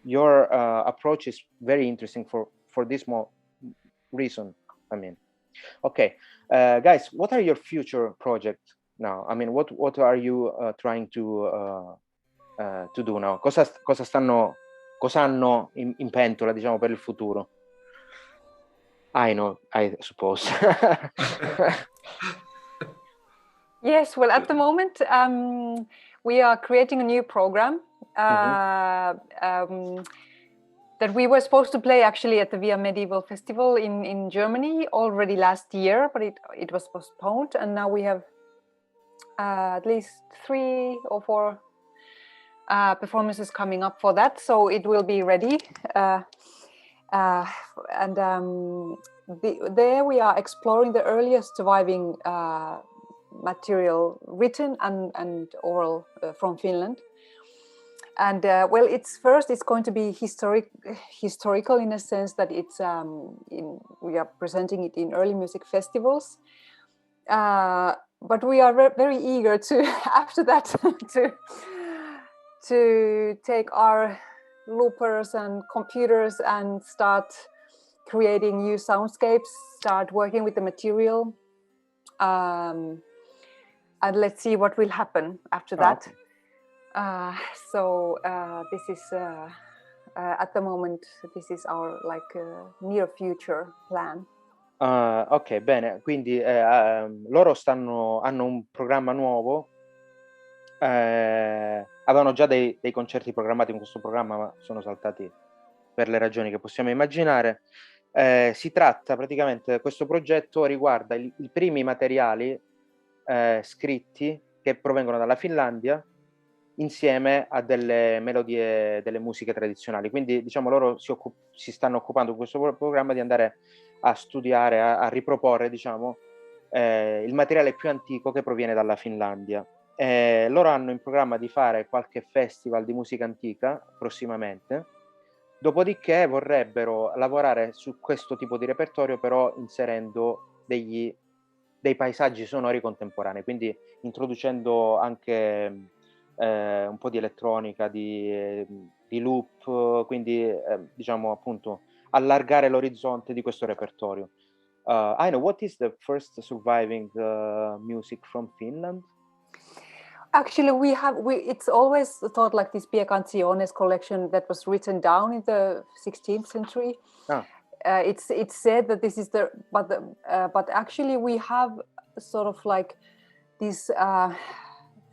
your approach is very interesting for this reason. I mean, okay, guys, what are your future projects now? I mean, what are you trying to do now? Cosa hanno in pentola, diciamo, per il futuro? I know, I suppose. Yes, well, at the moment, we are creating a new program that we were supposed to play actually at the Via Medieval Festival in Germany already last year, but it was postponed, and now we have at least 3 or 4 performances coming up for that, so it will be ready. There we are exploring the earliest surviving material, written and oral, from Finland. And well, it's going to be historical in a sense that it's we are presenting it in early music festivals, but we are very eager to after that to take our loopers and computers and start creating new soundscapes, start working with the material, and let's see what will happen after that. So this is at the moment, this is our near future plan. Ok, bene, quindi loro hanno un programma nuovo, avevano già dei concerti programmati con questo programma, ma sono saltati per le ragioni che possiamo immaginare. Si tratta praticamente, questo progetto riguarda i primi materiali scritti che provengono dalla Finlandia insieme a delle melodie, delle musiche tradizionali. Quindi diciamo loro si stanno occupando in questo programma di andare a studiare, a riproporre diciamo il materiale più antico che proviene dalla Finlandia. Loro hanno in programma di fare qualche festival di musica antica prossimamente, dopodiché vorrebbero lavorare su questo tipo di repertorio però inserendo dei paesaggi sonori contemporanei, quindi introducendo anche un po' di elettronica, di loop, quindi diciamo appunto allargare l'orizzonte di questo repertorio. I know, what is the first surviving music from Finland? Actually, it's always thought like this Pia Canciones collection that was written down in the 16th century. It's said that this is but actually we have sort of like this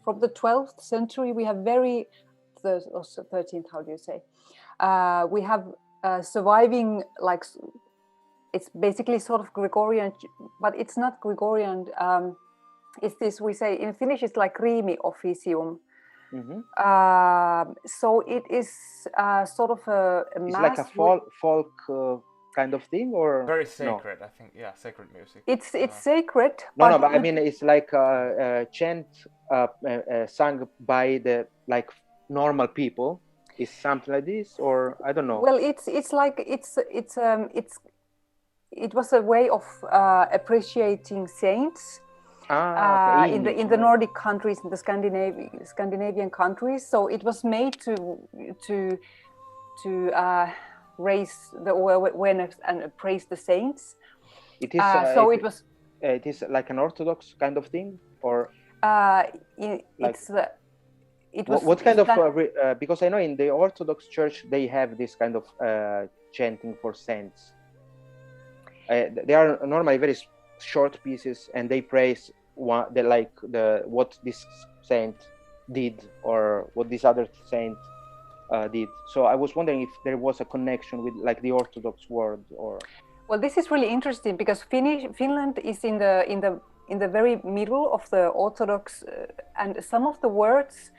from the 12th century. We have 13th, how do you say? We have surviving, like it's basically sort of Gregorian, but it's not Gregorian. It's this, we say in Finnish, it's like riimi officium. So it is sort of a it's like a folk kind of thing, or very sacred, no? I think. Yeah, sacred music. It's sacred. But I mean it's like a chant sung by the like normal people. Is something like this, or I don't know. Well, it's like it was a way of appreciating saints. Okay. In the Nordic countries, in the Scandinavian countries, so it was made to raise the awareness and praise the saints. It is so it was. It is like an Orthodox kind of thing, or it was. What kind of because I know in the Orthodox Church they have this kind of chanting for saints. They are normally very short pieces, and they praise what this saint did or what this other saint did. So I was wondering if there was a connection with like the Orthodox world, or. Well, this is really interesting because Finland is in the very middle of the Orthodox, and some of the words,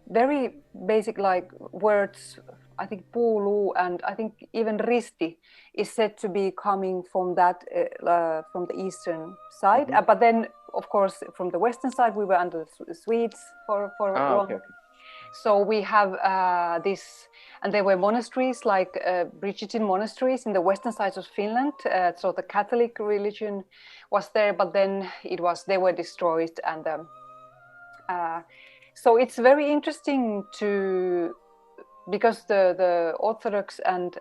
very basic like words. I think puulu and I think even risti is said to be coming from that from the eastern side. But then, of course, from the western side, we were under the Swedes for long. Okay. So we have this, and there were monasteries like Brigittine monasteries in the western side of Finland. So the Catholic religion was there, but then they were destroyed, and so it's very interesting because the Orthodox and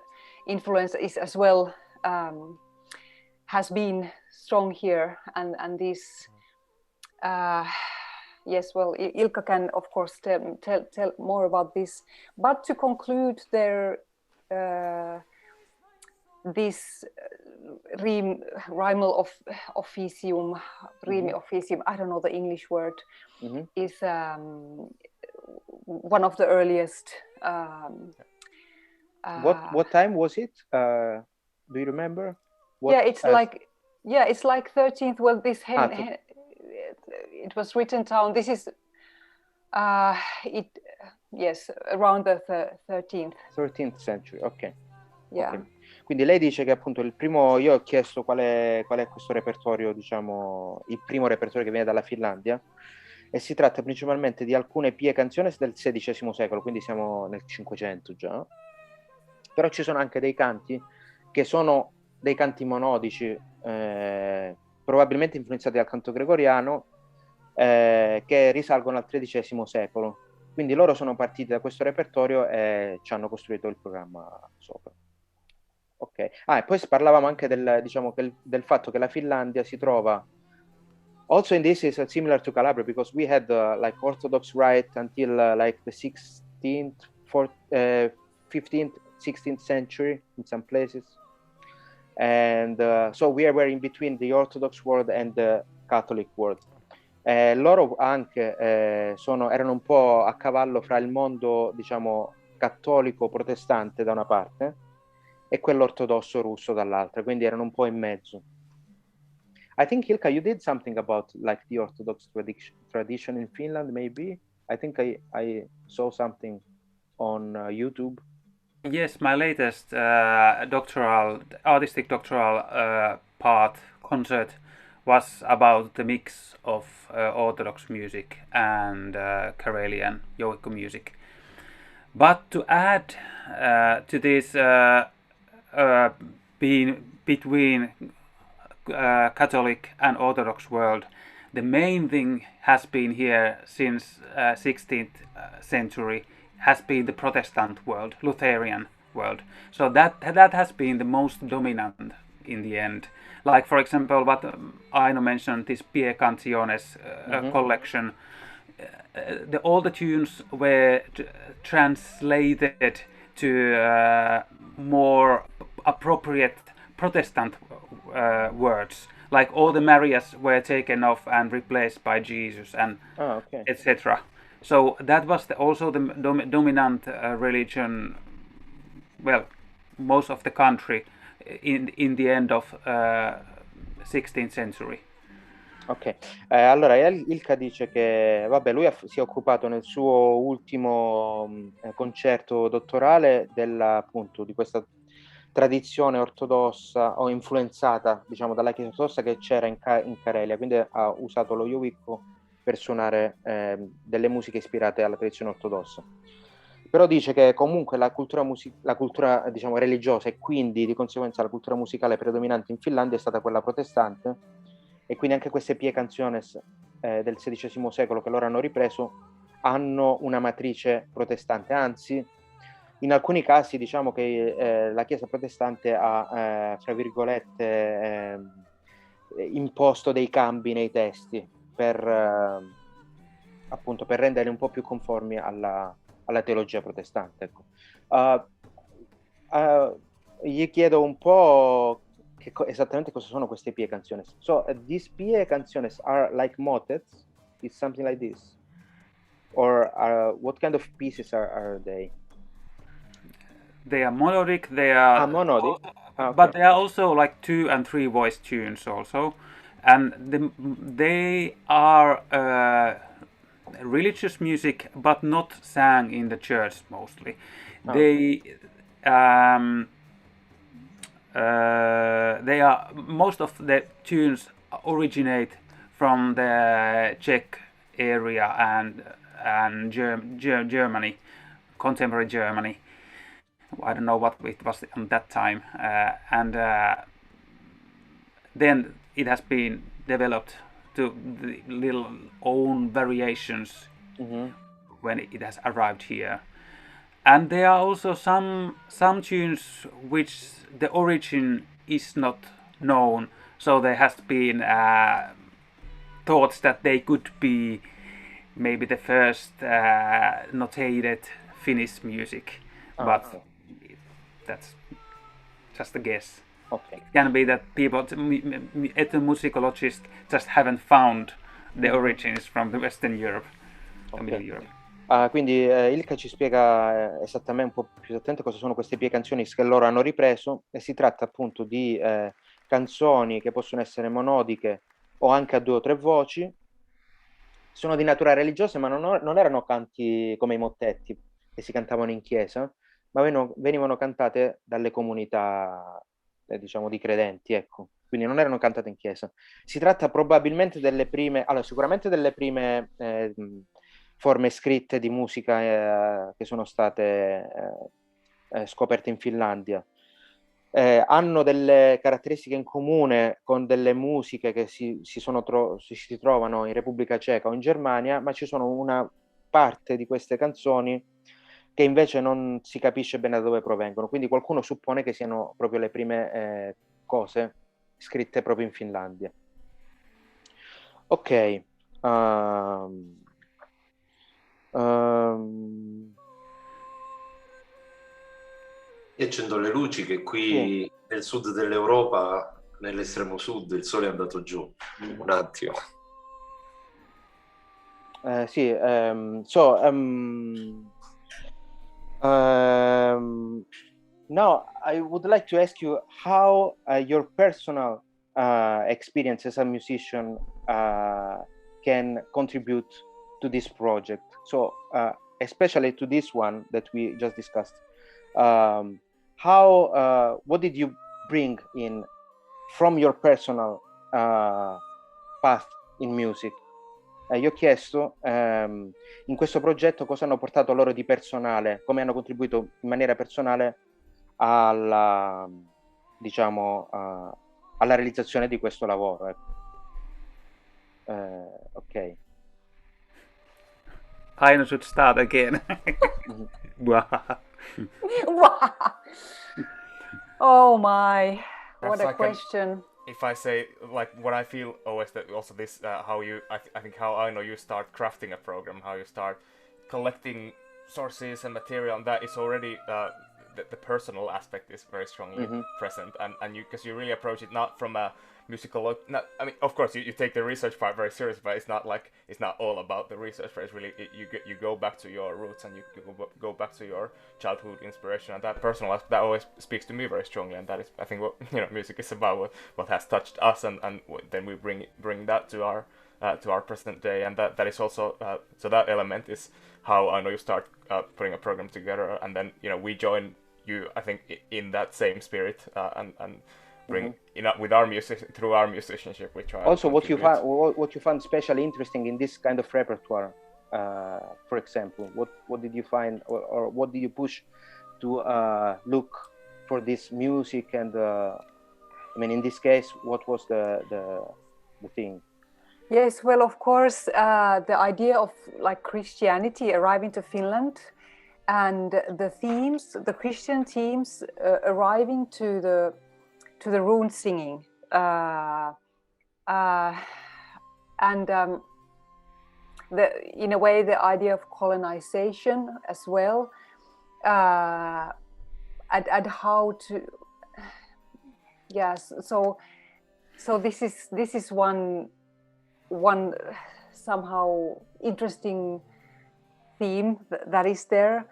influence is as well has been strong here, and this yes, well, Ilkka can of course tell more about this. But to conclude, this rimal officium, riimi officium, I don't know the English word, is one of the earliest. What time was it? Do you remember? It's like 13th. Well, this it was written down. This is around the 13th. 13th century, ok. Yeah. Okay. Quindi lei dice che appunto io ho chiesto qual è questo repertorio, diciamo, il primo repertorio che viene dalla Finlandia, e si tratta principalmente di alcune pie canciones del XVI secolo, quindi siamo nel 500 già, però ci sono anche dei canti che sono dei canti monodici, probabilmente influenzati dal canto gregoriano, che risalgono al XIII secolo. Quindi loro sono partiti da questo repertorio e ci hanno costruito il programma sopra. Ok. E poi parlavamo anche del fatto che la Finlandia si trova. Also in this is similar to Calabria, because we had like Orthodox rite until like the 16th, 15th, 16th century in some places. And so we were in between the Orthodox world and the Catholic world. Loro anche erano un po' a cavallo fra il mondo, diciamo, cattolico protestante da una parte e quello ortodosso russo dall'altra, quindi erano un po' in mezzo. I think, Ilka, you did something about like the Orthodox tradition in Finland, maybe? I think I saw something on YouTube. Yes, my latest artistic doctoral concert was about the mix of Orthodox music and Karelian yogic music. But to add to this being between Catholic and Orthodox world, the main thing has been here since 16th century has been the Protestant world, Lutheran world. So that has been the most dominant in the end. Like for example, what Aino mentioned, this Pie Canciones collection. All the tunes were translated to more appropriate Protestant words. Like all the Marias were taken off and replaced by Jesus and etc. So that was also the dominant religion. Well, most of the country in the end of 16th century. Ok, allora Ilka dice che vabbè, lui si è occupato nel suo ultimo concerto dottorale appunto di questa tradizione ortodossa o influenzata, diciamo, dalla Chiesa ortodossa che c'era in Carelia, quindi ha usato lo yowiko per suonare delle musiche ispirate alla tradizione ortodossa. Però dice che comunque la cultura diciamo religiosa e quindi di conseguenza la cultura musicale predominante in Finlandia è stata quella protestante, e quindi anche queste pie canciones del XVI secolo che loro hanno ripreso hanno una matrice protestante, anzi in alcuni casi diciamo che la Chiesa protestante ha, fra virgolette, imposto dei cambi nei testi appunto per renderli un po' più conformi alla teologia protestante. Ecco. Gli chiedo un po' esattamente cosa sono queste pie canciones. So these pie canciones are like motets, it's something like this, or what kind of pieces are they? They are monodic. They are monodic. Okay. But they are also like 2 and 3 voice tunes also, and they are religious music, but not sang in the church mostly. They are most of the tunes originate from the Czech area and Germany, contemporary Germany. I don't know what it was on that time, and then it has been developed to the little own variations when it has arrived here. And there are also some tunes which the origin is not known, so there has been thoughts that they could be maybe the first notated Finnish music, but that's just a guess. Okay. It can be that people, ethnomusicologists, just haven't found the origins from the Western Europe, Middle Europe. Quindi Ilka ci spiega esattamente, un po' più esattamente cosa sono queste pie canzoni che loro hanno ripreso, e si tratta appunto di canzoni che possono essere monodiche o anche a 2 o 3 voci, sono di natura religiosa, ma non erano canti come i mottetti che si cantavano in chiesa, ma venivano cantate dalle comunità diciamo di credenti, ecco. Quindi non erano cantate in chiesa. Si tratta probabilmente delle prime, allora sicuramente delle prime forme scritte di musica che sono state scoperte in Finlandia. Hanno delle caratteristiche in comune con delle musiche che si trovano in Repubblica Ceca o in Germania, ma ci sono una parte di queste canzoni che invece non si capisce bene da dove provengono, quindi qualcuno suppone che siano proprio le prime cose scritte proprio in Finlandia. Ok. Io accendo le luci che qui nel sud dell'Europa, nell'estremo sud, il sole è andato giù. Un attimo. Sì, now I would like to ask you how your personal experience as a musician can contribute to this project. So, especially to this one that we just discussed. What did you bring in from your personal path in music? Gli ho chiesto in questo progetto cosa hanno portato loro di personale, come hanno contribuito in maniera personale alla, diciamo, alla realizzazione di questo lavoro. Ok. Aino should start again. Oh my, what Perhaps a I can- question. If I say like what I feel always that also this how you I think how I know you start crafting a program, how you start collecting sources and material, and that is already the personal aspect is very strongly present, and you because you really approach it not from a musical not, I mean of course you take the research part very serious, but it's not all about the research part. It's really you go back to your roots and you go back to your childhood inspiration, and that personal aspect that always speaks to me very strongly, and that is I think what music is about, what has touched us, and then we bring that to our present day, and that is also so that element is how I know you start putting a program together, and then we join you I think in that same spirit and bring with our music through our musicianship we try also what you found especially interesting in this kind of repertoire, for example, what did you find or what did you push to look for this music, and I mean in this case what was the thing? Yes, well, of course, the idea of like Christianity arriving to Finland, and the Christian themes arriving to the rune singing, and in a way the idea of colonization as well, and how to so this is one somehow interesting theme that is there,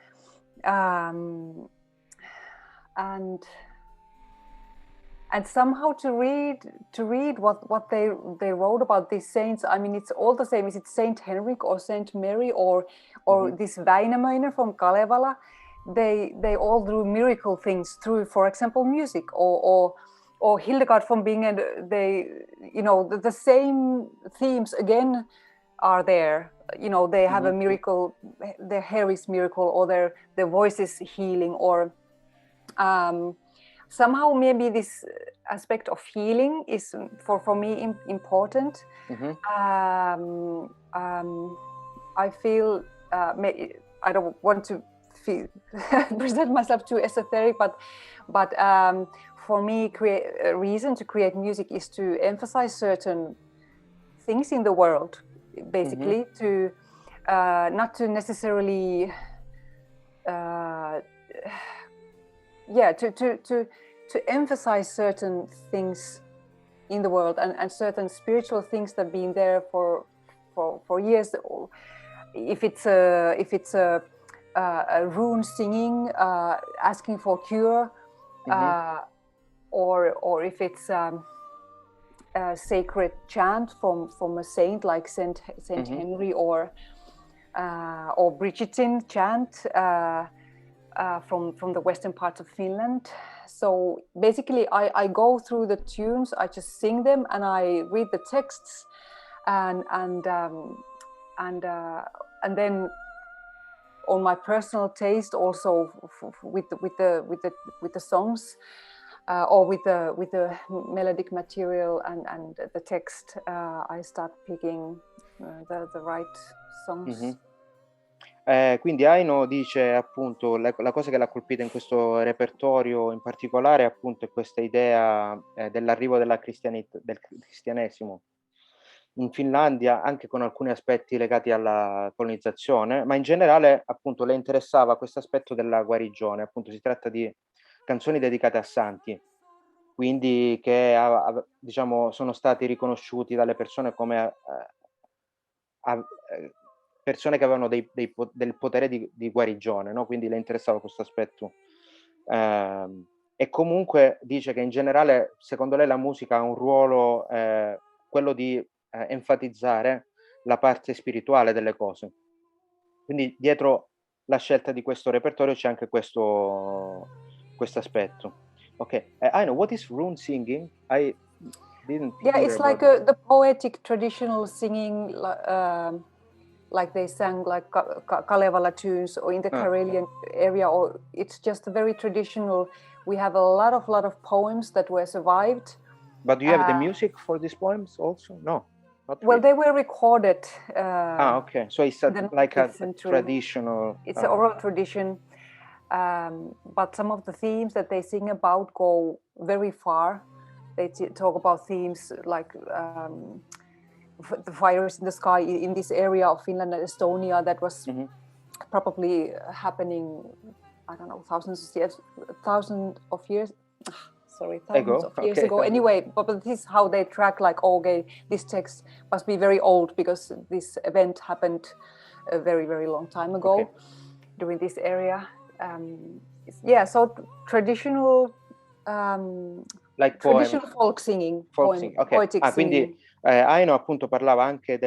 and somehow to read what they wrote about these saints. I mean, it's all the same. Is it Saint Henrik or Saint Mary or this Väinämöinen from Kalevala? They all do miracle things through, for example, music, or Hildegard from Bingen. The same themes again are there. They have a miracle, their hair is miracle, or their voice is healing, or somehow maybe this aspect of healing is for me important. I feel I don't want to present myself too esoteric, but for me, a reason to create music is to emphasize certain things in the world, basically, to not to necessarily to emphasize certain things in the world, and certain spiritual things that have been there for years. If it's a rune singing, asking for cure, or if it's a sacred chant from a saint like Saint Henry, or Bridgerton chant. from the western parts of Finland. So basically, I go through the tunes, I just sing them, and I read the texts, and then on my personal taste, also with the songs, or with the melodic material and the text, I start picking the right songs. Mhm. Quindi Aino dice appunto la cosa che l'ha colpita in questo repertorio in particolare appunto è questa idea dell'arrivo del cristianesimo in Finlandia, anche con alcuni aspetti legati alla colonizzazione, ma in generale appunto le interessava questo aspetto della guarigione. Appunto si tratta di canzoni dedicate a santi, quindi che diciamo sono stati riconosciuti dalle persone come persone che avevano del potere di guarigione, no? Quindi le interessava questo aspetto. E comunque dice che in generale, secondo lei, la musica ha un ruolo, quello di enfatizzare la parte spirituale delle cose. Quindi dietro la scelta di questo repertorio c'è anche questo aspetto. Okay, I know what is rune singing. I didn't. Yeah, it's like the poetic traditional singing, like they sang like Kalevala tunes, or in the Karelian area, or it's just very traditional. We have a lot of poems that were survived. But do you have the music for these poems also? No. Well, they were recorded. Okay. So it's like a traditional. It's an oral tradition, but some of the themes that they sing about go very far. They talk about themes like the fires in the sky in this area of Finland and Estonia that was probably happening, I don't know, thousands of years ago. Anyway, but this is how they track, like, okay, this text must be very old because this event happened a very, very long time ago during this area. So traditional, like traditional folk singing. Poetic singing. Quindi Aino appunto parlava anche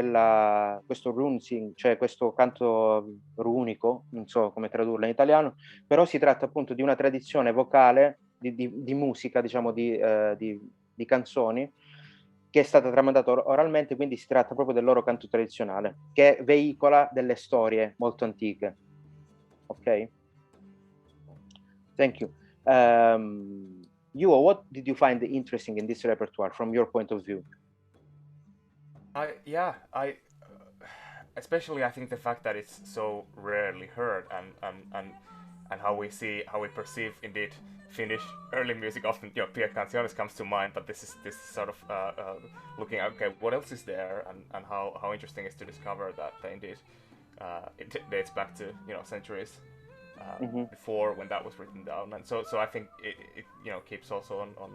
questo runsing, cioè questo canto runico, non so come tradurlo in italiano, però si tratta appunto di una tradizione vocale di musica, diciamo di canzoni, che è stata tramandata oralmente, quindi si tratta proprio del loro canto tradizionale, che veicola delle storie molto antiche. Ok? Thank you. Juho, what did you find interesting in this repertoire from your point of view? I especially I think the fact that it's so rarely heard and how we perceive indeed Finnish early music. Often, Pia Canciones comes to mind, but this is sort of looking at, okay, what else is there, and how interesting it is to discover that indeed it dates back to centuries before, when that was written down. And so I think it keeps also on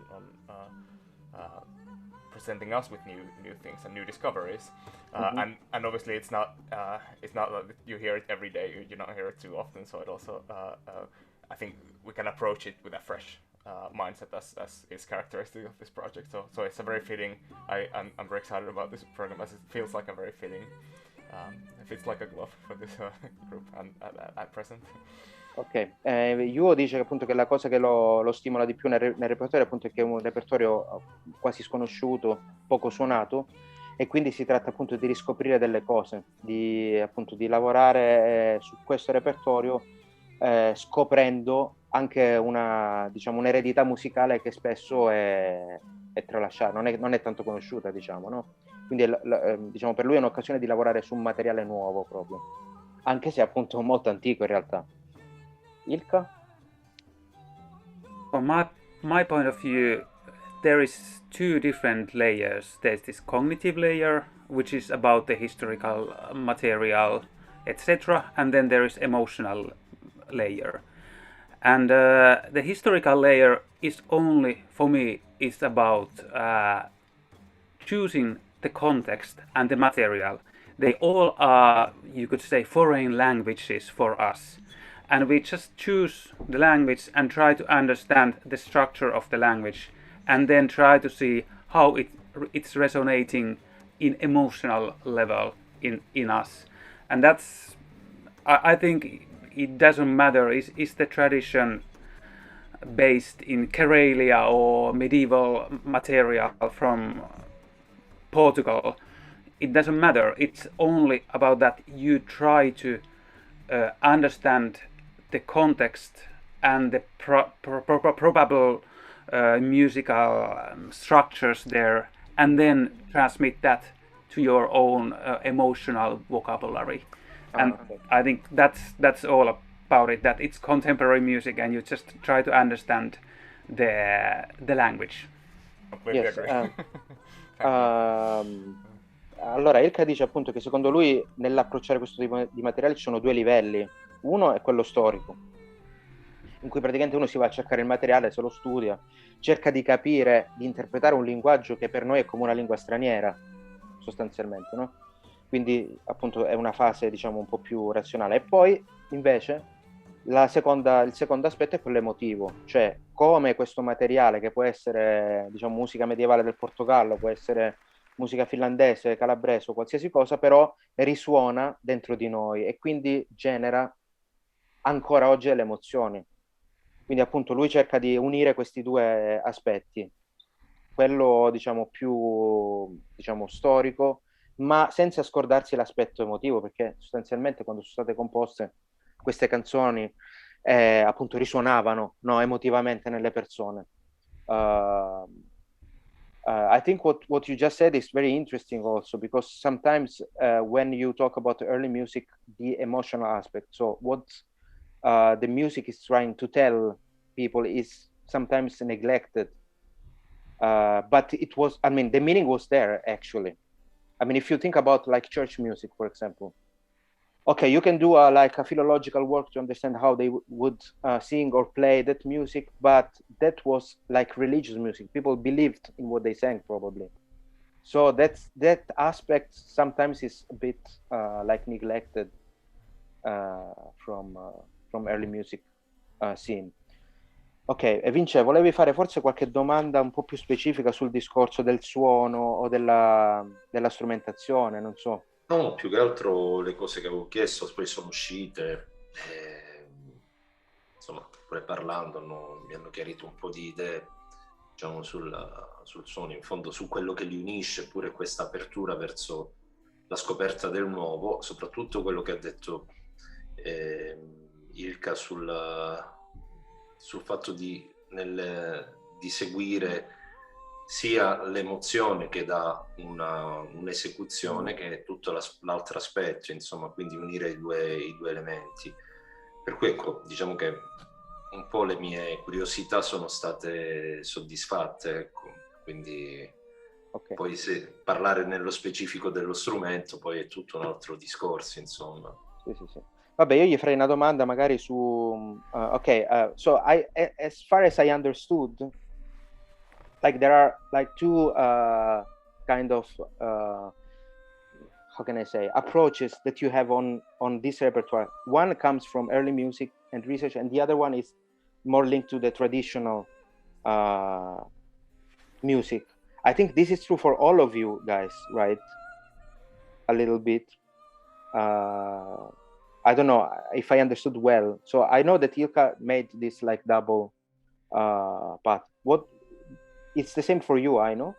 presenting us with new things and new discoveries, and obviously it's not that you hear it every day. You don't hear it too often, so it also I think we can approach it with a fresh mindset as is characteristic of this project. So it's a very fitting. I'm very excited about this program, as it feels like a very fitting. It fits like a glove for this group and at present. Ok, Juho dice che appunto che la cosa che lo stimola di più nel repertorio appunto è che è un repertorio quasi sconosciuto, poco suonato, e quindi si tratta appunto di riscoprire delle cose, di lavorare su questo repertorio scoprendo anche un'eredità musicale che spesso è tralasciata, non è tanto conosciuta, no? Quindi diciamo per lui è un'occasione di lavorare su un materiale nuovo proprio, anche se appunto molto antico in realtà. Ilkka? From my point of view, there is two different layers. There's this cognitive layer, which is about the historical material, etc., and then there is emotional layer. And the historical layer is only, for me, is about choosing the context and the material. They all are, you could say, foreign languages for us. And we just choose the language and try to understand the structure of the language, and then try to see how it's resonating in emotional level in us. And that's, I think it doesn't matter is the tradition based in Karelia or medieval material from Portugal. It doesn't matter. It's only about that you try to understand the context and the probable musical structures there, and then transmit that to your own emotional vocabulary. And I think that's all about it. That it's contemporary music, and you just try to understand the language. Completely Yes, agree. allora Ilka dice appunto che secondo lui nell'approcciare questo tipo di materiale ci sono due livelli. Uno è quello storico, in cui praticamente uno si va a cercare il materiale, se lo studia, cerca di capire, di interpretare un linguaggio che per noi è come una lingua straniera, sostanzialmente, no? Quindi appunto è una fase, diciamo, un po' più razionale. E poi invece il secondo aspetto è quello emotivo, cioè come questo materiale, che può essere, diciamo, musica medievale del Portogallo, può essere musica finlandese, calabrese o qualsiasi cosa, però risuona dentro di noi e quindi genera ancora oggi le emozioni. Quindi appunto lui cerca di unire questi due aspetti, quello diciamo più diciamo storico, ma senza scordarsi l'aspetto emotivo, perché sostanzialmente quando sono state composte queste canzoni appunto risuonavano, no, emotivamente nelle persone. I think what you just said is very interesting also, because sometimes when you talk about early music, the emotional aspect, so what the music is trying to tell people is sometimes neglected. But it was, I mean, the meaning was there actually. I mean, if you think about like church music, for example, okay, you can do like a philological work to understand how they would sing or play that music, but that was like religious music. People believed in what they sang, probably. So that aspect sometimes is a bit like neglected from early music scene. Ok, e Vince, volevi fare forse qualche domanda un po' più specifica sul discorso del suono o della strumentazione, non so. No, più che altro le cose che avevo chiesto poi sono uscite, insomma, pure parlando mi hanno chiarito un po' di idee, diciamo, sul suono, in fondo su quello che li unisce, pure questa apertura verso la scoperta del nuovo, soprattutto quello che ha detto Ilka sul fatto di seguire sia l'emozione che dà un'esecuzione che tutto l'altro aspetto, insomma, quindi unire i due elementi. Per cui ecco, diciamo che un po' le mie curiosità sono state soddisfatte, ecco, quindi okay. Poi se parlare nello specifico dello strumento poi è tutto un altro discorso, insomma. Sì. Vabbè, io gli farei una domanda magari su so as far as I understood, like there are like two kind of how can I say, approaches that you have on this repertoire. One comes from early music and research, and the other one is more linked to the traditional music. I think this is true for all of you guys, right? A little bit. I don't know if I understood well. So I know that Ilka made this like double path. It's the same for you, I know,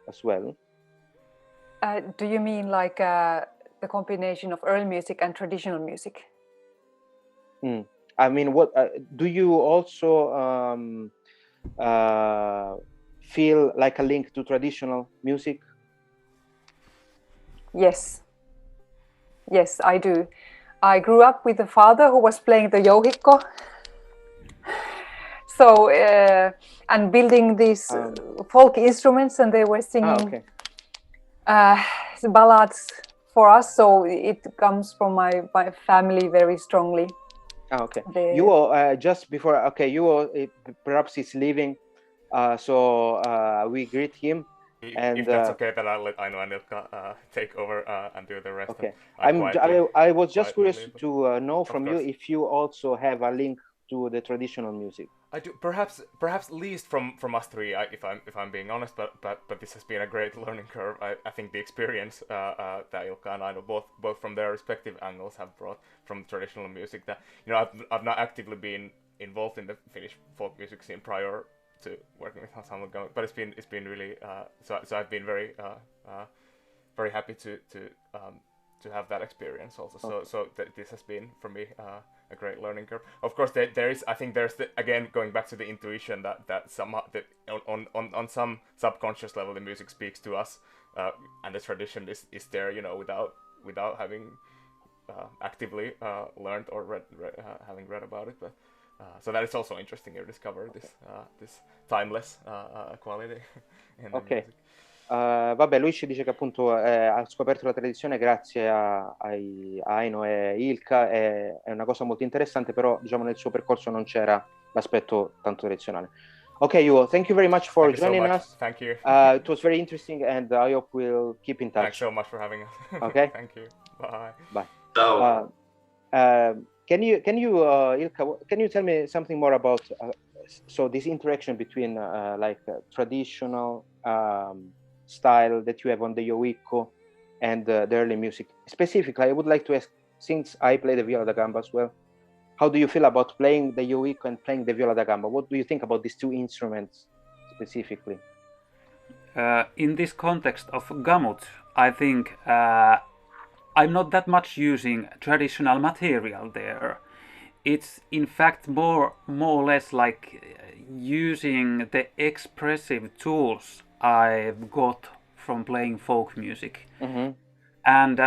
as well. Do you mean like the combination of early music and traditional music? I mean, what do you also feel like a link to traditional music? Yes, I do. I grew up with a father who was playing the yohikko. So, and building these folk instruments, and they were singing ballads for us. So it comes from my family very strongly. Okay. You just before, you perhaps he's leaving, so we greet him. If that's okay, then I'll let Aino and Ilkka take over and do the rest. Okay. I was just curious to know from you if you also have a link to the traditional music. I do perhaps least from us three, if I'm being honest, but this has been a great learning curve. I think the experience that Ilkka and I know both from their respective angles have brought from traditional music, that I've not actively been involved in the Finnish folk music scene prior to working with Ensemble Gamut, but it's been really so I've been very very happy to have that experience also. Okay. So this has been for me a great learning curve. Of course, there's again going back to the intuition that somehow on some subconscious level the music speaks to us, and the tradition is there, without having actively learned or having read about it. But so that is also interesting to discover this timeless quality in the Ok. music. Vabbè, lui ci dice che appunto ha scoperto la tradizione grazie a Aino e Ilkka, è una cosa molto interessante, però diciamo nel suo percorso non c'era l'aspetto tanto tradizionale. Ok, Yuo, thank you very much for Thank you so joining much. us. Thank you. It was very interesting and I hope we'll keep in touch. Thanks so much for having us. Okay. Thank you. Bye. Bye. Ciao. Can you Ilkka, can you tell me something more about so this interaction between traditional style that you have on the yoiko and the early music? Specifically, I would like to ask, since I play the viola da gamba as well, how do you feel about playing the yoiko and playing the viola da gamba? What do you think about these two instruments specifically? In this context of gamut, I think I'm not that much using traditional material there. It's in fact more or less like using the expressive tools I've got from playing folk music. Mm-hmm. And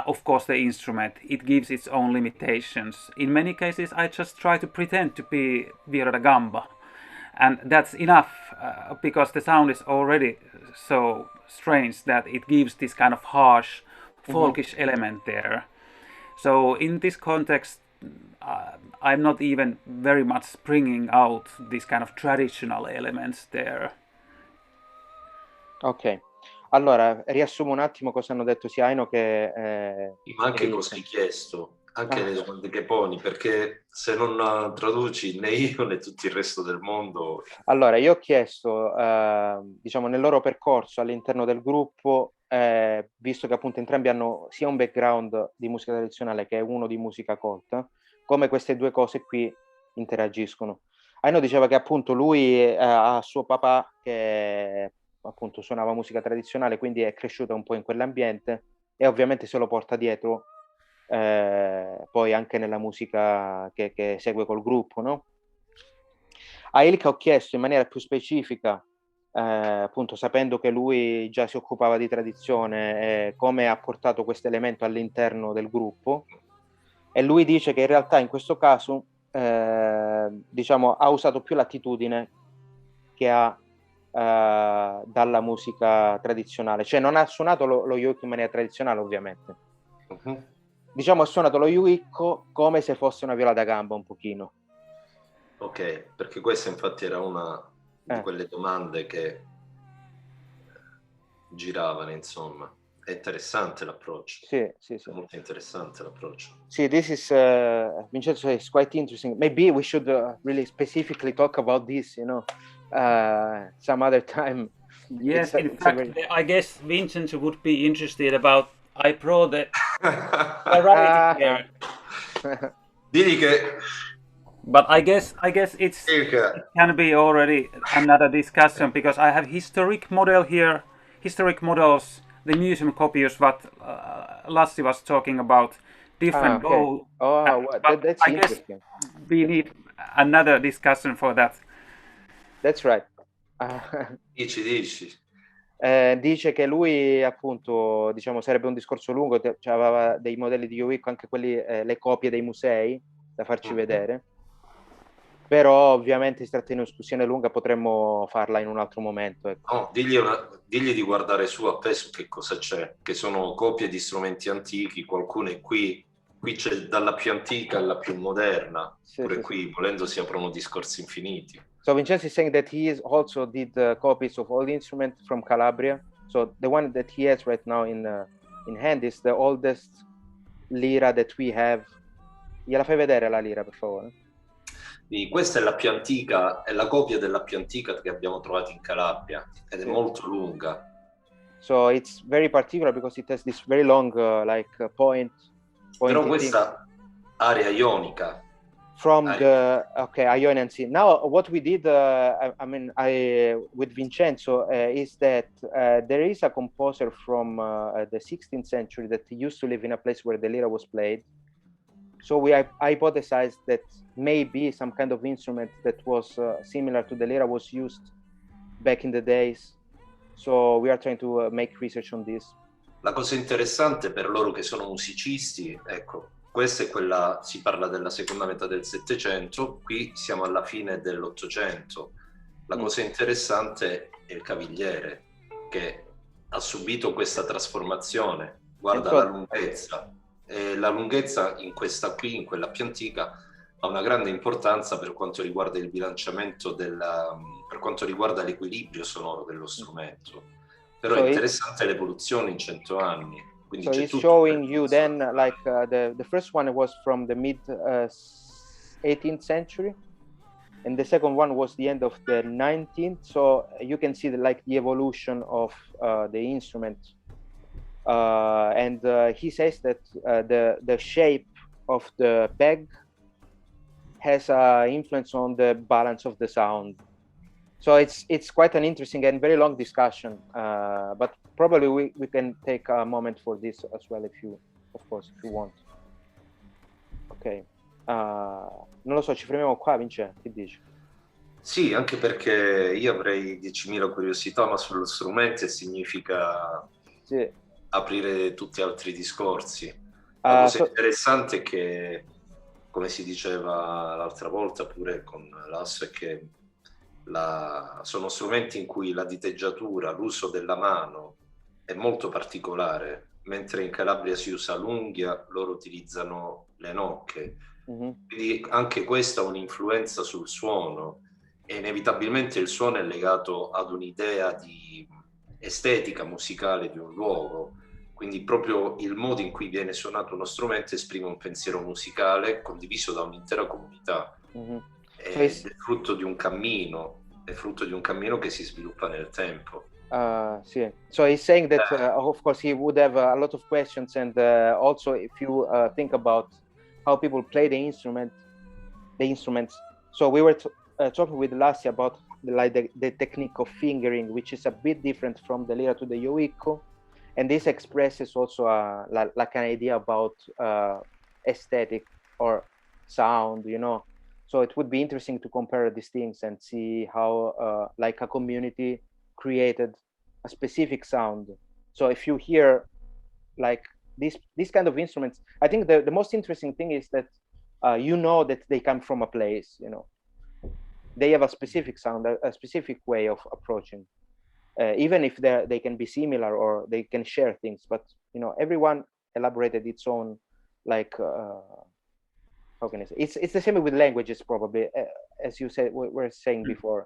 of course the instrument, it gives its own limitations. In many cases I just try to pretend to be viola da gamba, and that's enough because the sound is already so strange that it gives this kind of harsh folkish element there. So in this context I'm not even very much bringing out these kind of traditional elements there. Ok, allora riassumo un attimo cosa hanno detto sia Aino che Ma anche Ilkka. cosa hai chiesto, anche le domande che poni, perché se non traduci né io né tutto il resto del mondo. Allora, io ho chiesto, diciamo, nel loro percorso all'interno del gruppo, visto che appunto entrambi hanno sia un background di musica tradizionale che uno di musica colta, come queste due cose qui interagiscono. Aino diceva che appunto lui ha suo papà che appunto suonava musica tradizionale, quindi è cresciuto un po' in quell'ambiente e ovviamente se lo porta dietro poi anche nella musica che segue col gruppo, no? A Ilkka ho chiesto in maniera più specifica, appunto sapendo che lui già si occupava di tradizione, come ha portato questo elemento all'interno del gruppo, e lui dice che in realtà in questo caso diciamo ha usato più l'attitudine che ha dalla musica tradizionale, cioè non ha suonato lo yoiko in maniera tradizionale ovviamente. Diciamo ha suonato lo yoiko come se fosse una viola da gamba un pochino. Ok, perché questa infatti era una di quelle domande che giravano, insomma. È interessante l'approccio. Sì. È molto interessante l'approccio. Sì, this is Vincenzo is quite interesting. Maybe we should really specifically talk about this, some other time. Yes, in fact, I guess Vincenzo would be interested about. I brought the variety here. Digli che. But I guess it can be already another discussion because I have historic models, the museum copies what Lassi was talking about, different bow. That's I guess interesting. We need another discussion for that. That's right. Dici. Dice che lui appunto, diciamo, sarebbe un discorso lungo, cioè, aveva dei modelli di yoiko, anche quelli, le copie dei musei da farci vedere. Però ovviamente si tratta di una discussione lunga, potremmo farla in un altro momento. Ecco. No, digli di guardare su appeso che cosa c'è, che sono copie di strumenti antichi, qualcuno è qui c'è dalla più antica alla più moderna, pure qui volendo si aprono discorsi infiniti. So Vincenzo is saying that he also did copies of all the instruments from Calabria. So the one that he has right now in hand is the oldest lira that we have. Gliela fai vedere la lira, per favore? Quindi questa è la più antica, è la copia della più antica che abbiamo trovato in Calabria ed è molto lunga. So it's very particular because it has this very long point. Però questa area ionica. From the Ionian Sea. Now, what we did, with Vincenzo, is that there is a composer from the 16th century that used to live in a place where the lira was played. So we hypothesized that maybe some kind of instrument that was similar to the lira was used back in the days. So we are trying to make research on this. La cosa interessante per loro che sono musicisti, ecco, questa è quella, si parla della seconda metà del Settecento, qui siamo alla fine dell'Ottocento. La cosa interessante è il cavigliere, che ha subito questa trasformazione. Guarda la lunghezza. E la lunghezza in questa qui, in quella più antica, ha una grande importanza per quanto riguarda il bilanciamento per quanto riguarda l'equilibrio sonoro dello strumento. Però è interessante l'evoluzione in 100 anni. So he's showing you then the first one was from the mid 18th century, and the second one was the end of the 19th. So you can see the evolution of the instrument. And he says that the shape of the peg has an influence on the balance of the sound. So it's quite an interesting and very long discussion, but probably we can take a moment for this as well if you want. Ok, non lo so, ci fermiamo qua, Vince, che dici? Sì, anche perché io avrei 10.000 curiosità, ma sullo strumento significa aprire tutti altri discorsi. La cosa interessante è che, come si diceva l'altra volta pure con l'asso, è che sono strumenti in cui la diteggiatura, l'uso della mano è molto particolare, mentre in Calabria si usa l'unghia, loro utilizzano le nocche. Quindi anche questa ha un'influenza sul suono e inevitabilmente il suono è legato ad un'idea di estetica musicale di un luogo. Quindi proprio il modo in cui viene suonato uno strumento esprime un pensiero musicale condiviso da un'intera comunità. È frutto di un cammino, che si sviluppa nel tempo. Sì. So he's saying that of course he would have a lot of questions, and also if you think about how people play the instruments. So we were talking with Lassi about the technique of fingering, which is a bit different from the lira to the yoiku, and this expresses also like an idea about aesthetic or sound, you know. So it would be interesting to compare these things and see how like a community created a specific sound. So if you hear like these kind of instruments, I think the most interesting thing is that you know that they come from a place, you know. They have a specific sound, a specific way of approaching, even if they can be similar or they can share things, but you know, everyone elaborated its own, like how can I say? It's the same with languages, probably, as you said, we were saying before,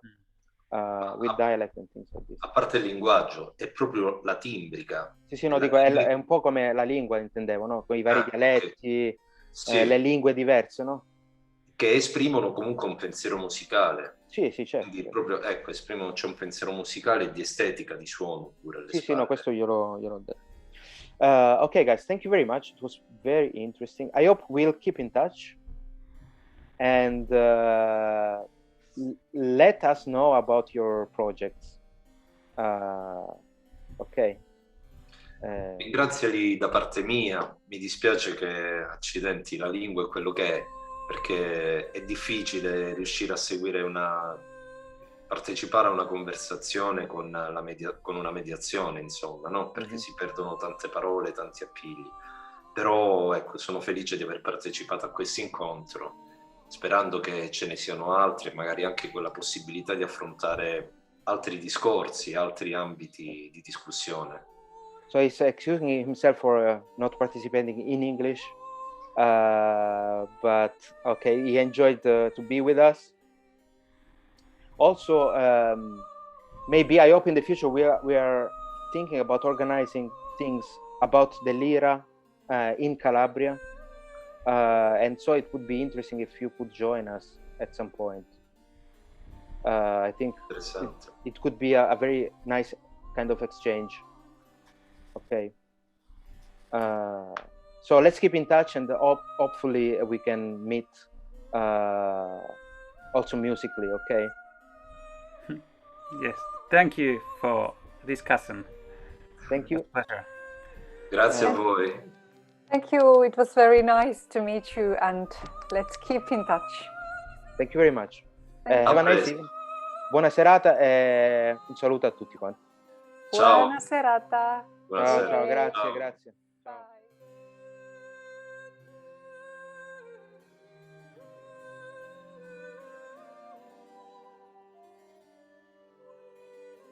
with dialect and things like this. A parte il linguaggio, è proprio la timbrica. Sì, no, dico, è un po' come la lingua, intendevo, no? Con i vari dialetti, le lingue diverse, no? Che esprimono comunque un pensiero musicale. Sì, certo. Quindi proprio, ecco, c'è un pensiero musicale e di estetica, di suono pure alle spalle. Sì, no, questo gliel'ho detto. Okay, guys, thank you very much. It was very interesting. I hope we'll keep in touch. And let us know about your projects. Ok. Ringraziali da parte mia. Mi dispiace che, accidenti, la lingua è quello che è, perché è difficile riuscire a seguire partecipare a una conversazione con una mediazione, insomma, no? Perché si perdono tante parole, tanti appigli. Però ecco, sono felice di aver partecipato a questo incontro, sperando che ce ne siano altri e magari anche quella possibilità di affrontare altri discorsi, altri ambiti di discussione. So he's excusing himself for not participating in English, but okay, he enjoyed to be with us. Also, maybe I hope in the future we are thinking about organizing things about the lira in Calabria. And so it would be interesting if you could join us at some point. I think Interessante. it could be a very nice kind of exchange. Okay. So let's keep in touch, and hopefully we can meet also musically. Okay. Yes. Thank you for discussion. Thank you. Pleasure. Grazie a voi. Thank you. It was very nice to meet you, and let's keep in touch. Thank you very much. Thank Have a nice presto. evening. Buona serata e un saluto a tutti quanti. Ciao. Buona serata. Buona Ciao, sera. ciao, grazie, Ciao. grazie. Ciao. Bye.